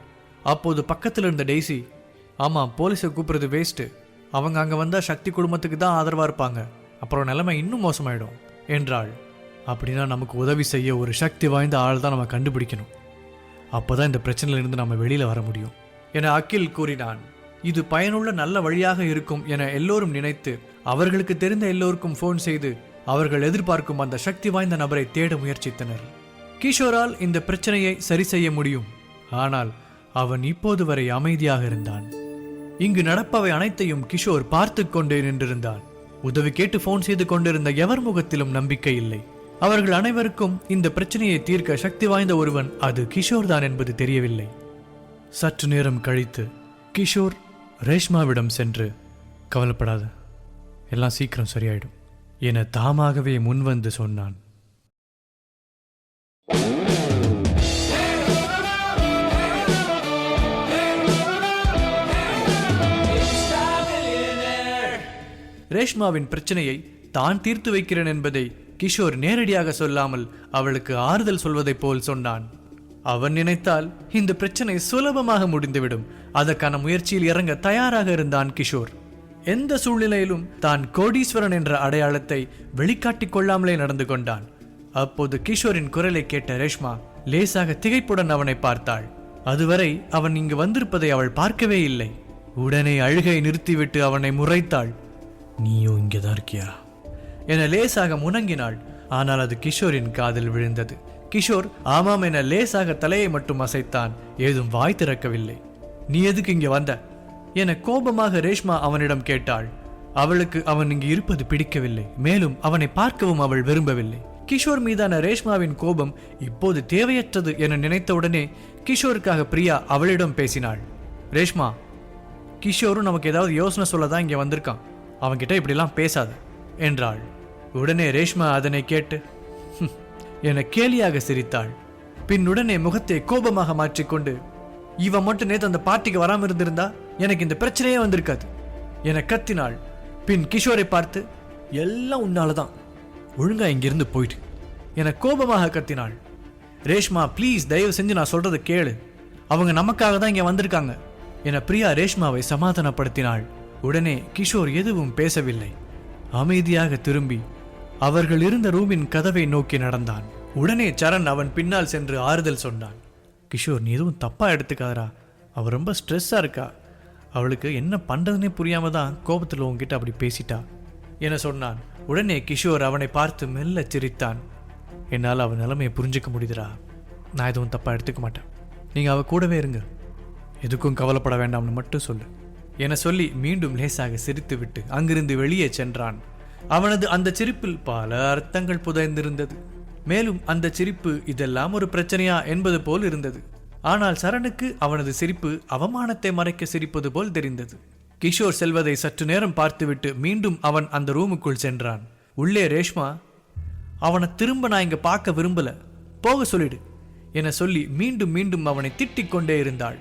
அப்போது பக்கத்தில் இருந்த டெய்சி, ஆமா, போலீஸை கூப்பிடுறது வேஸ்ட், அவங்க அங்க வந்தா சக்தி குடும்பத்துக்கு தான் ஆதரவா இருப்பாங்க, அப்புறம் நிலைமை இன்னும் மோசமாயிடும் என்றாள். அப்படின்னா நமக்கு உதவி செய்ய ஒரு சக்தி வாய்ந்த ஆள் தான் நம்ம கண்டுபிடிக்கணும், அப்போதான் இந்த பிரச்சனையிலிருந்து நம்ம வெளியில வர முடியும் என அகில் கூறினான். இது பயனுள்ள நல்ல வழியாக இருக்கும் என எல்லோரும் நினைத்து அவர்களுக்கு தெரிந்த எல்லோருக்கும் போன் செய்து அவர்கள் எதிர்பார்க்கும் அந்த சக்தி வாய்ந்த நபரை தேட முயற்சித்தனர். கிஷோரால் இந்த பிரச்சனையை சரி செய்ய முடியும், ஆனால் அவன் இப்போது வரை அமைதியாக இருந்தான். இங்கு நடப்பவை அனைத்தையும் கிஷோர் பார்த்து கொண்டே நின்றிருந்தான். உதவி கேட்டு போன் செய்து கொண்டிருந்த எவர் முகத்திலும் நம்பிக்கை இல்லை. அவர்கள் அனைவருக்கும் இந்த பிரச்சனையை தீர்க்க சக்தி வாய்ந்த ஒருவன் அது கிஷோர் தான் என்பது தெரியவில்லை. சற்று நேரம் கழித்து கிஷோர் ரேஷ்மாவிடம் சென்று, கவலைப்படாத, எல்லாம் சீக்கிரம் சரியாயிடும் என தாமாகவே முன்வந்து சொன்னான். ரேஷ்மாவின் பிரச்சனையை தான் தீர்த்து வைக்கிறேன் என்பதை கிஷோர் நேரடியாக சொல்லாமல் அவளுக்கு ஆறுதல் சொல்வதைப் போல் சொன்னான். அவன் நினைத்தால் இந்த பிரச்சனை சுலபமாக முடிந்துவிடும். அதற்கான முயற்சியில் இறங்க தயாராக இருந்தான் கிஷோர். எந்த சூழ்நிலையிலும் தான் கோடீஸ்வரன் என்ற அடையாளத்தை வெளிக்காட்டிக் கொள்ளாமலே நடந்து கொண்டான். அப்போது கிஷோரின் குரலை கேட்ட ரேஷ்மா லேசாக திகைப்புடன் அவனை பார்த்தாள். அதுவரை அவன் இங்கு வந்திருப்பதை அவள் பார்க்கவே இல்லை. உடனே அழுகை நிறுத்திவிட்டு அவனை முறைத்தாள். நீயும் இங்கேதான் இருக்கியா என லேசாக முணங்கினாள். ஆனால் அது கிஷோரின் காதில் விழுந்தது. கிஷோர் ஆமாம் என லேசாக தலையை மட்டும் அசைத்தான். ஏதும் வாய் திறக்கவில்லை. நீ எதுக்கு இங்க வந்த என கோபமாக ரேஷ்மா அவனிடம் கேட்டாள். அவளுக்கு அவன் இங்கு இருப்பது பிடிக்கவில்லை. மேலும் அவனை பார்க்கவும் அவள் விரும்பவில்லை. கிஷோர் மீதான ரேஷ்மாவின் கோபம் இப்போது தேவையற்றது என நினைத்தவுடனே கிஷோருக்காக பிரியா அவளிடம் பேசினாள். ரேஷ்மா, கிஷோரும் நமக்கு ஏதாவது யோசனை சொல்லதான் இங்க வந்திருக்கான், அவன்கிட்ட இப்படிலாம் பேசாத என்றாள். உடனே ரேஷ்மா அதனை கேட்டு என கேலியாக சிரித்தாள். பின்னுடனே முகத்தை கோபமாக மாற்றிக்கொண்டு, இவன் மட்டும் நேற்று அந்த பார்ட்டிக்கு வராம இருந்திருந்தா எனக்கு இந்த பிரச்சனையே வந்திருக்காது என கத்தினாள். பின் கிஷோரை பார்த்து, எல்லாம் உன்னாலதான், ஒழுங்கா இங்கிருந்து போயிட்டு என கோபமாக கத்தினாள். ரேஷ்மா, ப்ளீஸ் தயவு செஞ்சு நான் சொல்றதை கேளு, அவங்க நமக்காக தான் இங்க வந்திருக்காங்க என பிரியா ரேஷ்மாவை சமாதானப்படுத்தினாள். உடனே கிஷோர் எதுவும் பேசவில்லை. அமைதியாக திரும்பி அவர்கள் இருந்த ரூமின் கதவை நோக்கி நடந்தான். உடனே சரண் அவன் பின்னால் சென்று ஆறுதல் சொன்னான். கிஷோர், நீ எதுவும் தப்பா எடுத்துக்காதரா, அவ ரொம்ப ஸ்ட்ரெஸ்ஸா இருக்கா, அவளுக்கு என்ன பண்றதுன்னே புரியாம தான் கோபத்தில் உங்ககிட்ட அப்படி பேசிட்டா என சொன்னான். உடனே கிஷோர் அவனை பார்த்து மெல்ல சிரித்தான். என்னால் அவன் நிலைமையை புரிஞ்சுக்க முடியுதுரா, நான் எதுவும் தப்பா எடுத்துக்க மாட்டேன், நீங்க அவ கூடவே இருங்க, எதுக்கும் கவலைப்பட வேண்டாம்னு மட்டும் சொல்லு என சொல்லி மீண்டும் லேசாக சிரித்துவிட்டு அங்கிருந்து வெளியே சென்றான். அவனது அந்த சிரிப்பில் பல அர்த்தங்கள் புதைந்திருந்தது. மேலும் அந்த சிரிப்பு இதெல்லாம் ஒரு பிரச்சனையா என்பது போல் இருந்தது. ஆனால் சரணுக்கு அவனது சிரிப்பு அவமானத்தை மறைக்க சிரிப்பது போல் தெரிந்தது. கிஷோர் செல்வதை சற்று நேரம் பார்த்துவிட்டு மீண்டும் அவன் அந்த ரூமுக்குள் சென்றான். உள்ளே ரேஷ்மா, அவனை திரும்ப நான் இங்க பார்க்க விரும்பல, போக சொல்லிடு என சொல்லி மீண்டும் மீண்டும் அவனை திட்டிக் கொண்டே இருந்தாள்.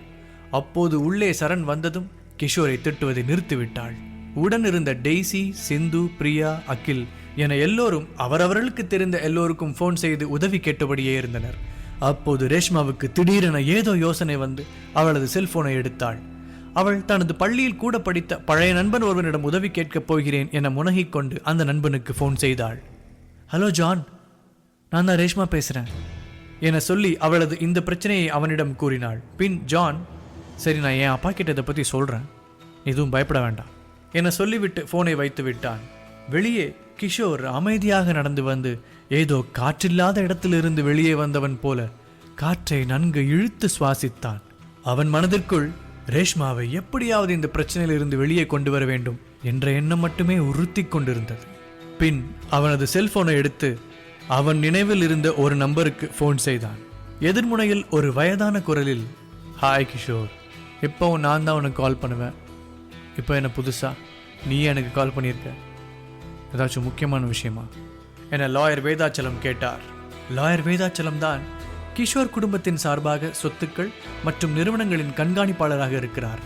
அப்போது உள்ளே சரண் வந்ததும் கிஷோரை திட்டுவதை நிறுத்திவிட்டாள். உடனிருந்த டெய்சி, சிந்து, பிரியா, அகில் என எல்லோரும் அவரவர்களுக்கு தெரிந்த எல்லோருக்கும் போன் செய்து உதவி கேட்டபடியே இருந்தனர். அப்போது ரேஷ்மாவுக்கு திடீரென ஏதோ யோசனை வந்து அவளது செல்போனை எடுத்தாள். அவள் தனது பள்ளியில் கூட படித்த பழைய நண்பன் ஒருவனிடம் உதவி கேட்கப் போகிறேன் என முனகிக் கொண்டு அந்த நண்பனுக்கு போன் செய்தாள். ஹலோ ஜான், நான் தான் ரேஷ்மா பேசுகிறேன் என சொல்லி அவளது இந்த பிரச்சனையை அவனிடம் கூறினாள். பின் ஜான், சரி நான் என் அப்பா கிட்ட இதை பற்றி சொல்கிறேன், எதுவும் பயப்பட வேண்டாம் என சொல்லிவிட்டு போனை வைத்து விட்டான். வெளியே கிஷோர் அமைதியாக நடந்து வந்து ஏதோ காற்றில்லாத இடத்திலிருந்து வெளியே வந்தவன் போல காற்றை நன்கு இழுத்து சுவாசித்தான். அவன் மனதிற்குள் ரேஷ்மாவை எப்படியாவது இந்த பிரச்சனையிலிருந்து வெளியே கொண்டு வர வேண்டும் என்ற எண்ணம் மட்டுமே உறுத்தி கொண்டிருந்தது. பின் அவனது செல்போனை எடுத்து அவன் நினைவில் இருந்த ஒரு நம்பருக்கு போன் செய்தான். எதிர்முனையில் ஒரு வயதான குரலில், ஹாய் கிஷோர், இப்போவும் நான் தான் உனக்கு கால் பண்ணுவேன். இப்போ என்ன புதுசா நீ எனக்கு கால் பண்ணியிருக்க, ஏதாச்சும் முக்கியமான விஷயமா என லாயர் வேதாச்சலம் கேட்டார். லாயர் வேதாச்சலம் தான் கிஷோர் குடும்பத்தின் சார்பாக சொத்துக்கள் மற்றும் நிறுவனங்களின் கண்காணிப்பாளராக இருக்கிறார்.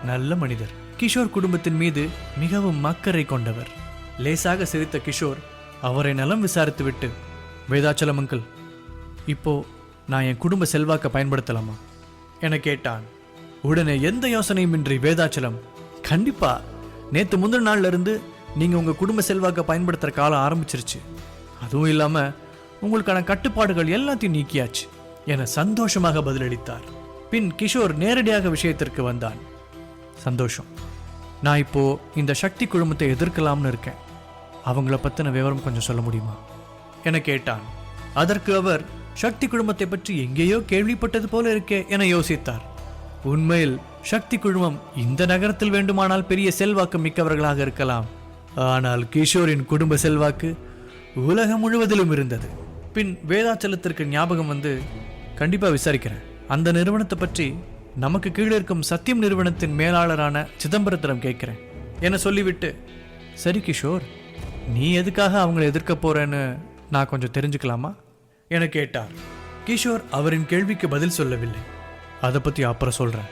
நல்ல மனிதர். கிஷோர் குடும்பத்தின் மீது மிகவும் அக்கறை கொண்டவர். லேசாக சிரித்த கிஷோர் அவரை நலம் விசாரித்துவிட்டு, வேதாச்சலம் அங்கிள், இப்போ நான் என் குடும்ப செல்வாக்கை பயன்படுத்தலாமா என கேட்டான். உடனே எந்த யோசனையுமின்றி வேதாச்சலம், கண்டிப்பா, நேற்று முந்தின நாள்ல இருந்து நீங்க உங்க குடும்ப செல்வாக்கை பயன்படுத்துற காலம் ஆரம்பிச்சிருச்சு, அதுவும் இல்லாம உங்களுக்கான கட்டுப்பாடுகள் எல்லாத்தையும் நீக்கியாச்சு என சந்தோஷமாக பதிலளித்தார். பின் கிஷோர் நேரடியாக விஷயத்திற்கு வந்தான். சந்தோஷம், நான் இப்போ இந்த சக்தி குழுமத்தை எதிர்க்கலாம்னு இருக்கேன், அவங்கள பத்தின விவரம் கொஞ்சம் சொல்ல முடியுமா என கேட்டான். அதற்கு அவர், சக்தி குழுமத்தை பற்றி எங்கேயோ கேள்விப்பட்டது போல இருக்கே என யோசித்தார். உண்மையில் சக்தி குழுமம் இந்த நகரத்தில் வேண்டுமானால் பெரிய செல்வாக்கு மிக்கவர்களாக இருக்கலாம், ஆனால் கிஷோரின் குடும்ப செல்வாக்கு உலகம் முழுவதிலும் இருந்தது. பின் வேதாச்சலத்திற்கு ஞாபகம் வந்து, கண்டிப்பா விசாரிக்கிறேன், அந்த நிறுவனத்தை பற்றி நமக்கு கீழே இருக்கும் சத்தியம் நிறுவனத்தின் மேலாளரான சிதம்பரத்திடம் கேட்கிறேன் என சொல்லிவிட்டு, சரி கிஷோர், நீ எதுக்காக அவங்களை எதிர்க்க போறேன்னு நான் கொஞ்சம் தெரிஞ்சுக்கலாமா என கேட்டார். கிஷோர் அவரின் கேள்விக்கு பதில் சொல்லவில்லை. அதை பத்தி அப்புறம் சொல்றேன்,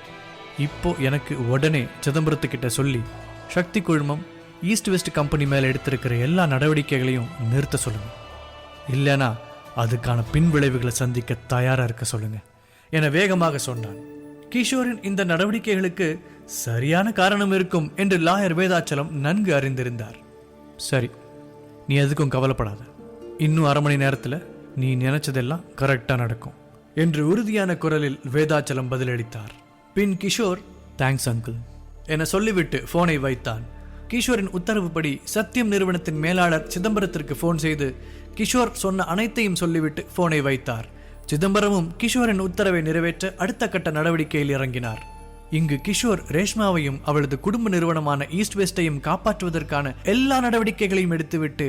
இப்போ எனக்கு உடனே சிதம்பரத்துக்கிட்ட சொல்லி சக்தி குழுமம் ஈஸ்ட் வெஸ்ட் கம்பெனி மேல எடுத்திருக்கிற எல்லா நடவடிக்கைகளையும் நிறுத்த சொல்லுங்க, இல்லைனா அதுக்கான பின் விளைவுகளை சந்திக்க தயாரா இருக்க சொல்லுங்க என வேகமாக சொன்னான். கிஷோரின் இந்த நடவடிக்கைகளுக்கு சரியான காரணம் இருக்கும் என்று லாயர் வேதாச்சலம் நன்கு அறிந்திருந்தார். சரி, நீ எதுக்கும் கவலைப்படாத, இன்னும் 1/2 மணி நேரத்தில் நீ நினைச்சதெல்லாம் கரெக்டா நடக்கும் என்று உறுதியான குரலில் வேதாச்சலம் பதிலளித்தார். பின் கிஷோர், தேங்க்ஸ் அங்கிள் என சொல்லிவிட்டு போனை வைத்தான். கிஷோரின் உத்தரவுப்படி சத்தியம் நிறுவனத்தின் மேலாளர் சிதம்பரத்திற்கு போன் செய்து கிஷோர் சொன்ன அனைத்தையும் சொல்லிவிட்டு போனை வைத்தார். சிதம்பரமும் கிஷோரின் உத்தரவை நிறைவேற்ற அடுத்த கட்ட நடவடிக்கையில் இறங்கினார். இங்கு கிஷோர் ரேஷ்மாவையும் அவளது குடும்ப நிறுவனமான ஈஸ்ட் வெஸ்டையும் காப்பாற்றுவதற்கான எல்லா நடவடிக்கைகளையும் எடுத்துவிட்டு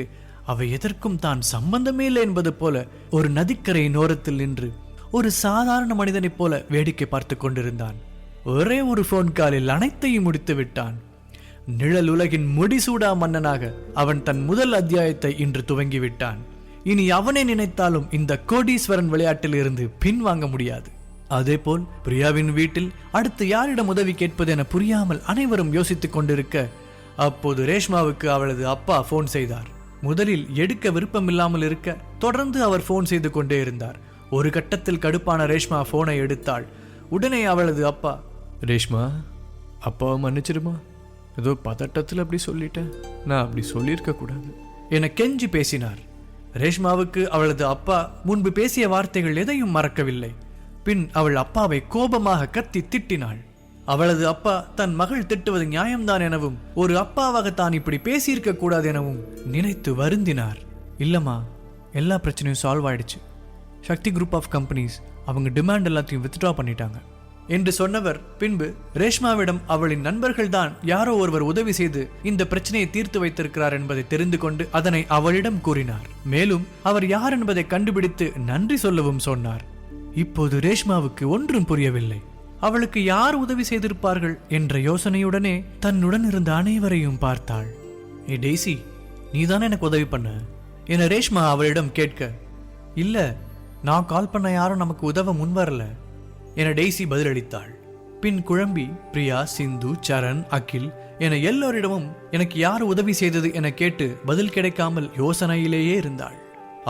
அவை எதற்கும் தான் சம்பந்தமே இல்லை என்பது போல ஒரு நதிக்கரையின் ஓரத்தில் நின்று ஒரு சாதாரண மனிதனைப் போல வேடிக்கை பார்த்து கொண்டிருந்தான். ஒரே ஒரு போன் காலில் அனைத்தையும் முடித்து விட்டான். நிழல் உலகின் முடிசூடா மன்னனாக அவன் தன் முதல் அத்தியாயத்தை இன்று துவங்கிவிட்டான். இனி அவனை நினைத்தாலும் இந்த கோடீஸ்வரன் விளையாட்டில் இருந்து பின்வாங்க முடியாது. அதேபோல் பிரியாவின் வீட்டில் அடுத்து யாரிடம் உதவி கேட்பது என புரியாமல் அனைவரும் யோசித்துக் கொண்டிருக்க, அப்போது ரேஷ்மாவுக்கு அவளது அப்பா போன் செய்தார். முதலில் எடுக்க விருப்பமில்லாமல் இருக்க தொடர்ந்து அவர் போன் செய்து கொண்டே இருந்தார். ஒரு கட்டத்தில் கடுப்பான ரேஷ்மா போனை எடுத்தாள். உடனே அவளது அப்பா, ரேஷ்மா, அப்பாவை மன்னிச்சிருமா, ஏதோ பதட்டத்தில் அப்படி சொல்லிட்டேன், நான் அப்படி சொல்லியிருக்க கூடாது என கெஞ்சி பேசினார். ரேஷ்மாவுக்கு அவளது அப்பா முன்பு பேசிய வார்த்தைகள் எதையும் மறக்கவில்லை. பின் அவள் அப்பாவை கோபமாக கத்தி திட்டினாள். அவளது அப்பா தன் மகள் திட்டுவது நியாயம்தான் எனவும் ஒரு அப்பாவாக தான் இப்படி பேசியிருக்க கூடாது எனவும் நினைத்து வருந்தினார். இல்லம்மா, எல்லா பிரச்சனையும் சால்வ் ஆயிடுச்சு. சக்தி குரூப் ஆஃப் கம்பெனிஸ் அவங்க டிமாண்ட் எல்லாத்தையும் வித்ட்ரா பண்ணிட்டாங்க. என்று சொன்னவர் பின்பு ரேஷ்மாவிடம் அவளின் நண்பர்கள்தான் யாரோ ஒருவர் உதவி செய்து இந்த பிரச்சனையை தீர்த்து வைத்திருக்கிறார் என்பதை தெரிந்து கொண்டு அதனை அவளிடம் கூறினார். மேலும் அவர் யார் என்பதை கண்டுபிடித்து நன்றி சொல்லவும் சொன்னார். இப்போது ரேஷ்மாவுக்கு ஒன்றும் புரியவில்லை. அவளுக்கு யார் உதவி செய்திருப்பார்கள் என்ற யோசனையுடனே தன்னுடன் இருந்த அனைவரையும் பார்த்தாள். ஏ டெய்சி, நீதானே எனக்கு உதவி பண்ண என ரேஷ்மா அவளிடம் கேட்க, இல்ல, நான் கால் பண்ண யாரும் நமக்கு உதவ முன்வரல என டெய்சி பதிலளித்தாள். பின் குழம்பி பிரியா, சிந்து, சரண், அகில் என எல்லோரிடமும் எனக்கு யார் உதவி செய்தது என கேட்டு பதில் கிடைக்காமல் யோசனையிலேயே இருந்தாள்.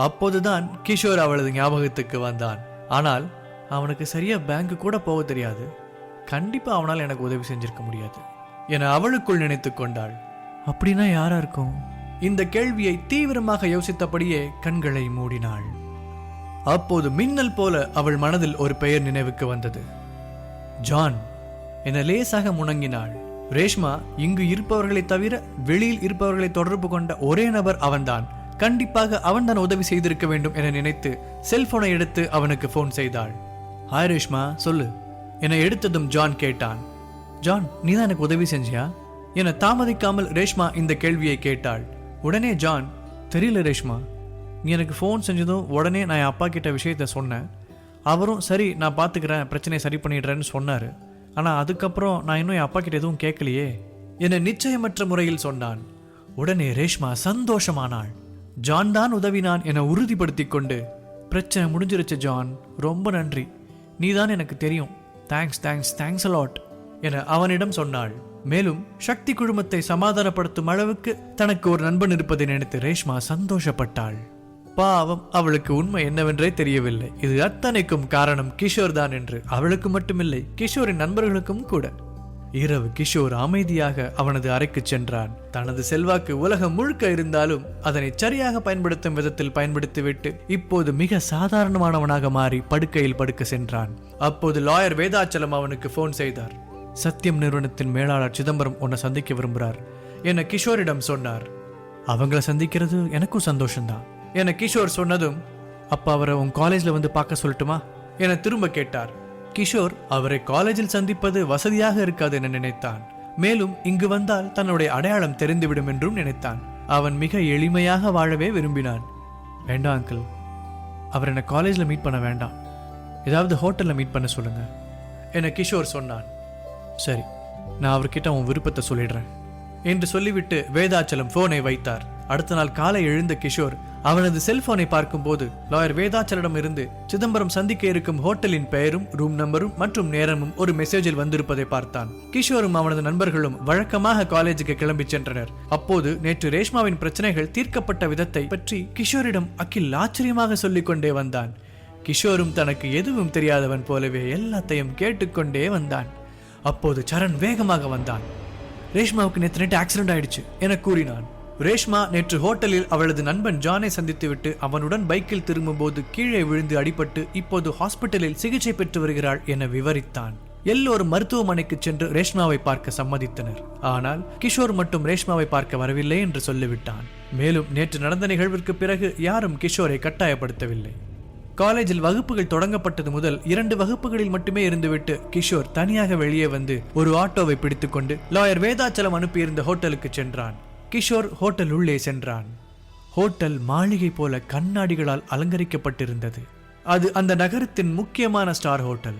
அப்போதுதான் கிஷோர் அவளது ஞாபகத்துக்கு வந்தான். ஆனால் அவனுக்கு சரியா பேங்க் கூட போக தெரியாது, கண்டிப்பா அவனால் எனக்கு உதவி செஞ்சிருக்க முடியாது என அவளுக்குள் நினைத்து கொண்டாள். அப்படின்னா யாரா இருக்கும்? இந்த கேள்வியை தீவிரமாக யோசித்தபடியே கண்களை மூடினாள். அப்போது மின்னல் போல அவள் மனதில் ஒரு பெயர் நினைவுக்கு வந்தது. ஜான் என லேசாக முணங்கினாள். ரேஷ்மா இங்கு இருப்பவர்களை தவிர வெளியில் இருப்பவர்களை தொடர்பு கொண்ட ஒரே நபர் அவன்தான். கண்டிப்பாக அவன்தான் உதவி செய்திருக்க வேண்டும் என நினைத்து செல்போனை எடுத்து அவனுக்கு போன் செய்தாள். ஹாய் ரேஷ்மா, சொல்லு என எடுத்ததும் ஜான் கேட்டான். ஜான், நீதான் எனக்கு உதவி செஞ்சியா என தாமதிக்காமல் ரேஷ்மா இந்த கேள்வியை கேட்டாள். உடனே ஜான், தெரியல ரேஷ்மா, நீ எனக்கு ஃபோன் செஞ்சதும் உடனே நான் என் அப்பா கிட்ட விஷயத்த சொன்னேன். அவரும் சரி நான் பார்த்துக்கிறேன், பிரச்சனையை சரி பண்ணிடுறேன்னு சொன்னார். ஆனால் அதுக்கப்புறம் நான் இன்னும் என் அப்பா கிட்ட எதுவும் கேட்கலையே என நிச்சயமற்ற முறையில் சொன்னான். உடனே ரேஷ்மா சந்தோஷமானாள். ஜான் தான் உதவினான் என உறுதிப்படுத்தி கொண்டு, பிரச்சனை முடிஞ்சிருச்சு ஜான், ரொம்ப நன்றி, நீதான் எனக்கு தெரியும், தேங்க்ஸ் தேங்க்ஸ் தேங்க்ஸ் அலாட் என அவனிடம் சொன்னாள். மேலும் சக்தி குழுமத்தை சமாதானப்படுத்தும் அளவுக்கு தனக்கு ஒரு நண்பன் இருப்பதை நினைத்து ரேஷ்மா சந்தோஷப்பட்டாள். பாவம், அவளுக்கு உண்மை என்னவென்றே தெரியவில்லை. இது அத்தனைக்கும் காரணம் கிஷோர் தான் என்று அவளுக்கு மட்டுமில்லை, கிஷோரின் நண்பர்களுக்கும் கூட. இரவு கிஷோர் அமைதியாக அவனது அறைக்கு சென்றான். தனது செல்வாக்கு உலகம் முழுக்க இருந்தாலும் அதனை சரியாக பயன்படுத்தும் விதத்தில் பயன்படுத்திவிட்டு இப்போது மிக சாதாரணமானவனாக மாறி படுக்கையில் படுக்க சென்றான். அப்போது லாயர் வேதாச்சலம் அவனுக்கு போன் செய்தார். சத்தியம் நிறுவனத்தின் மேலாளர் சிதம்பரம் உன்னை சந்திக்க விரும்புகிறார் என கிஷோரிடம் சொன்னார். அவங்கள சந்திக்கிறது எனக்கும் சந்தோஷம்தான் என கிஷோர் சொன்னதும், அப்ப அவரை உன் காலேஜ்ல வந்து பார்க்க சொல்லட்டுமா என திரும்ப கேட்டார். கிஷோர் அவரை காலேஜில் சந்திப்பது வசதியாக இருக்காது என நினைத்தான். மேலும் இங்கு வந்தால் தன்னுடைய அடையாளம் தெரிந்துவிடும் என்றும் நினைத்தான். அவன் மிக எளிமையாக வாழவே விரும்பினான். வேண்டாம் அங்கிள், அவர் என்னை காலேஜில் மீட் பண்ண வேண்டாம், ஏதாவது ஹோட்டலில் மீட் பண்ண சொல்லுங்க என கிஷோர் சொன்னான். சரி, நான் அவர்கிட்ட உன் விருப்பத்தை சொல்லிடுறேன் என்று சொல்லிவிட்டு வேதாச்சலம் போனை வைத்தார். அடுத்த நாள் காலை எழுந்த கிஷோர் அவனது செல்போனை பார்க்கும்போது லாயர் வேதாச்சலிடம் இருந்து சிதம்பரம் சந்திக்க இருக்கும் ஹோட்டலின் பெயரும் ரூம் நம்பரும் மற்றும் நேரமும் ஒரு மெசேஜில் வந்திருப்பதை பார்த்தான். கிஷோரும் அவனது நண்பர்களும் வழக்கமாக காலேஜுக்கு கிளம்பி சென்றனர். அப்போது நேற்று ரேஷ்மாவின் பிரச்சனைகள் தீர்க்கப்பட்ட விதத்தை பற்றி கிஷோரிடம் அகில் ஆச்சரியமாக சொல்லிக் கொண்டே வந்தான். கிஷோரும் தனக்கு எதுவும் தெரியாதவன் போலவே எல்லாத்தையும் கேட்டுக்கொண்டே வந்தான். அப்போது சரண் வேகமாக வந்தான். ரேஷ்மாவுக்கு நேற்று நைட்டு ஆக்சிடென்ட் ஆயிடுச்சு என கூறினான். ரேஷ்மா நேற்று ஹோட்டலில் அவளது நண்பன் ஜானை சந்தித்துவிட்டு அவனுடன் பைக்கில் திரும்பும் போது கீழே விழுந்து அடிபட்டு இப்போது ஹாஸ்பிட்டலில் சிகிச்சை பெற்று வருகிறாள் என விவரித்தான். எல்லோரும் மருத்துவமனைக்கு சென்று ரேஷ்மாவை பார்க்க சம்மதித்தனர். ஆனால் கிஷோர் மட்டும் ரேஷ்மாவை பார்க்க வரவில்லை என்று சொல்லிவிட்டான். மேலும் நேற்று நடந்த நிகழ்விற்கு பிறகு யாரும் கிஷோரை கட்டாயப்படுத்தவில்லை. காலேஜில் வகுப்புகள் தொடங்கப்பட்டது முதல் 2 வகுப்புகளில் மட்டுமே இருந்துவிட்டு கிஷோர் தனியாக வெளியே வந்து ஒரு ஆட்டோவை பிடித்துக்கொண்டு லாயர் வேதாச்சலம் அனுப்பியிருந்த ஹோட்டலுக்கு சென்றான். கிஷோர் ஹோட்டல் உள்ளே சென்றான். ஹோட்டல் மாளிகை போல கண்ணாடிகளால் அலங்கரிக்கப்பட்டிருந்தது. அது அந்த நகரத்தின் முக்கியமான ஸ்டார் ஹோட்டல்.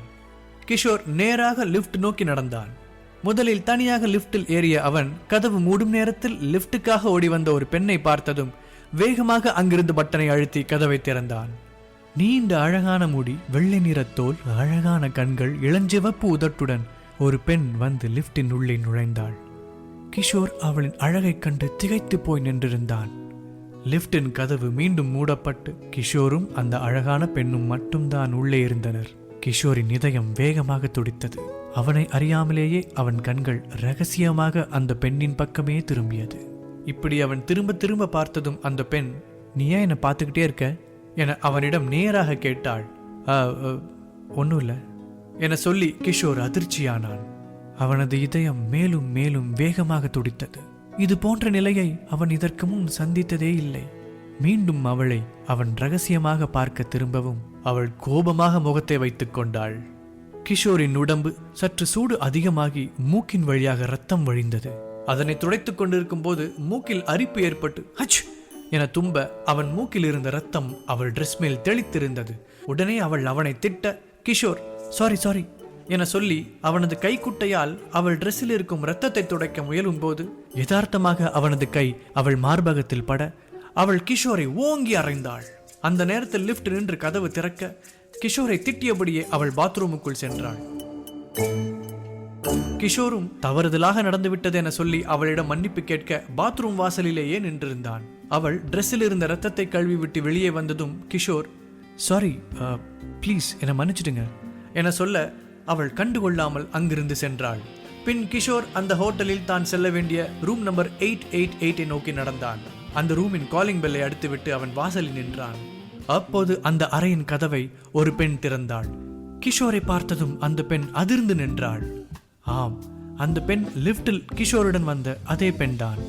கிஷோர் நேராக லிப்ட் நோக்கி நடந்தான். முதலில் தனியாக லிப்டில் ஏறிய அவன் கதவு மூடும் நேரத்தில் லிப்டுக்காக ஓடி வந்த ஒரு பெண்ணை பார்த்ததும் வேகமாக அங்கிருந்து பட்டனை அழுத்தி கதவை திறந்தான். நீண்ட அழகான முடி, வெள்ளை நிறத்தோல், அழகான கண்கள், இளஞ்சிவப்பு உதட்டுடன் ஒரு பெண் வந்து லிப்டின் உள்ளே நுழைந்தாள். கிஷோர் அவளின் அழகைக் கண்டு திகைத்து போய் நின்றிருந்தான். லிப்டின் கதவு மீண்டும் மூடப்பட்டு கிஷோரும் அந்த அழகான பெண்ணும் மட்டும்தான் உள்ளே இருந்தனர். கிஷோரின் இதயம் வேகமாக துடித்தது. அவனை அறியாமலேயே அவன் கண்கள் ரகசியமாக அந்த பெண்ணின் பக்கமே திரும்பியது. இப்படி அவன் திரும்ப திரும்ப பார்த்ததும் அந்த பெண், நீ ஏன் என்னை பார்த்துக்கிட்டே இருக்க என அவனிடம் நேராக கேட்டாள். ஒன்றும் இல்லை என சொல்லி கிஷோர் அதிர்ச்சியானான். அவனது இதயம் மேலும் மேலும் வேகமாக துடித்தது. இது போன்ற நிலையை அவன் இதற்கு முன் சந்தித்ததே இல்லை. மீண்டும் அவளை அவன் ரகசியமாக பார்க்க திரும்பவும் அவள் கோபமாக முகத்தை வைத்துக் கொண்டாள். கிஷோரின் உடம்பு சற்று சூடு அதிகமாகி மூக்கின் வழியாக ரத்தம் வழிந்தது. அதனை துடைத்துக் கொண்டிருக்கும் போது மூக்கில் அரிப்பு ஏற்பட்டு ஹச் என தும்ப அவன் மூக்கில் இருந்த ரத்தம் அவள் டிரெஸ் மேல் தெளித்திருந்தது. உடனே அவள் அவனை திட்ட, கிஷோர் சாரி சாரி என சொல்லி அவனது கைக்குட்டையால் அவள் டிரெஸ்ஸில் இருக்கும் இரத்தத்தை துடைக்க முயலும் போது யதார்த்தமாக அவனது கை அவள் மார்பகத்தில் பட அவள் கிஷோரை ஓங்கி அறைந்தாள். அந்த நேரத்தில் லிப்ட் நின்று கதவு திறக்க கிஷோரை திட்டியபடியே அவள் பாத்ரூமுக்குள் சென்றாள். கிஷோரும் தவறுதலாக நடந்துவிட்டது என சொல்லி அவளிடம் மன்னிப்பு கேட்க பாத்ரூம் வாசலிலேயே நின்றிருந்தான். அவள் டிரெஸ்ஸில் இருந்த ரத்தத்தை கழுவி விட்டு வெளியே வந்ததும் கிஷோர் சாரி ப்ளீஸ் என மன்னிச்சிடுங்க என சொல்ல அவள் கண்டுகொள்ளாமல் அங்கிருந்து சென்றாள். பின் கிஷோர் அந்த ஹோட்டலில் தான் செல்ல வேண்டிய ரூம் நம்பர் 888 நோக்கி நடந்தான். அந்த ரூமின் காலிங் பெல்லை அடித்துவிட்டு அவன் வாசலில் நின்றான். அப்போது அந்த அறையின் கதவை ஒரு பெண் திறந்தாள். கிஷோரை பார்த்ததும் அந்த பெண் அதிர்ந்து நின்றாள். ஆம், அந்த பெண் லிப்டில் கிஷோருடன் வந்த அதே பெண்தான்.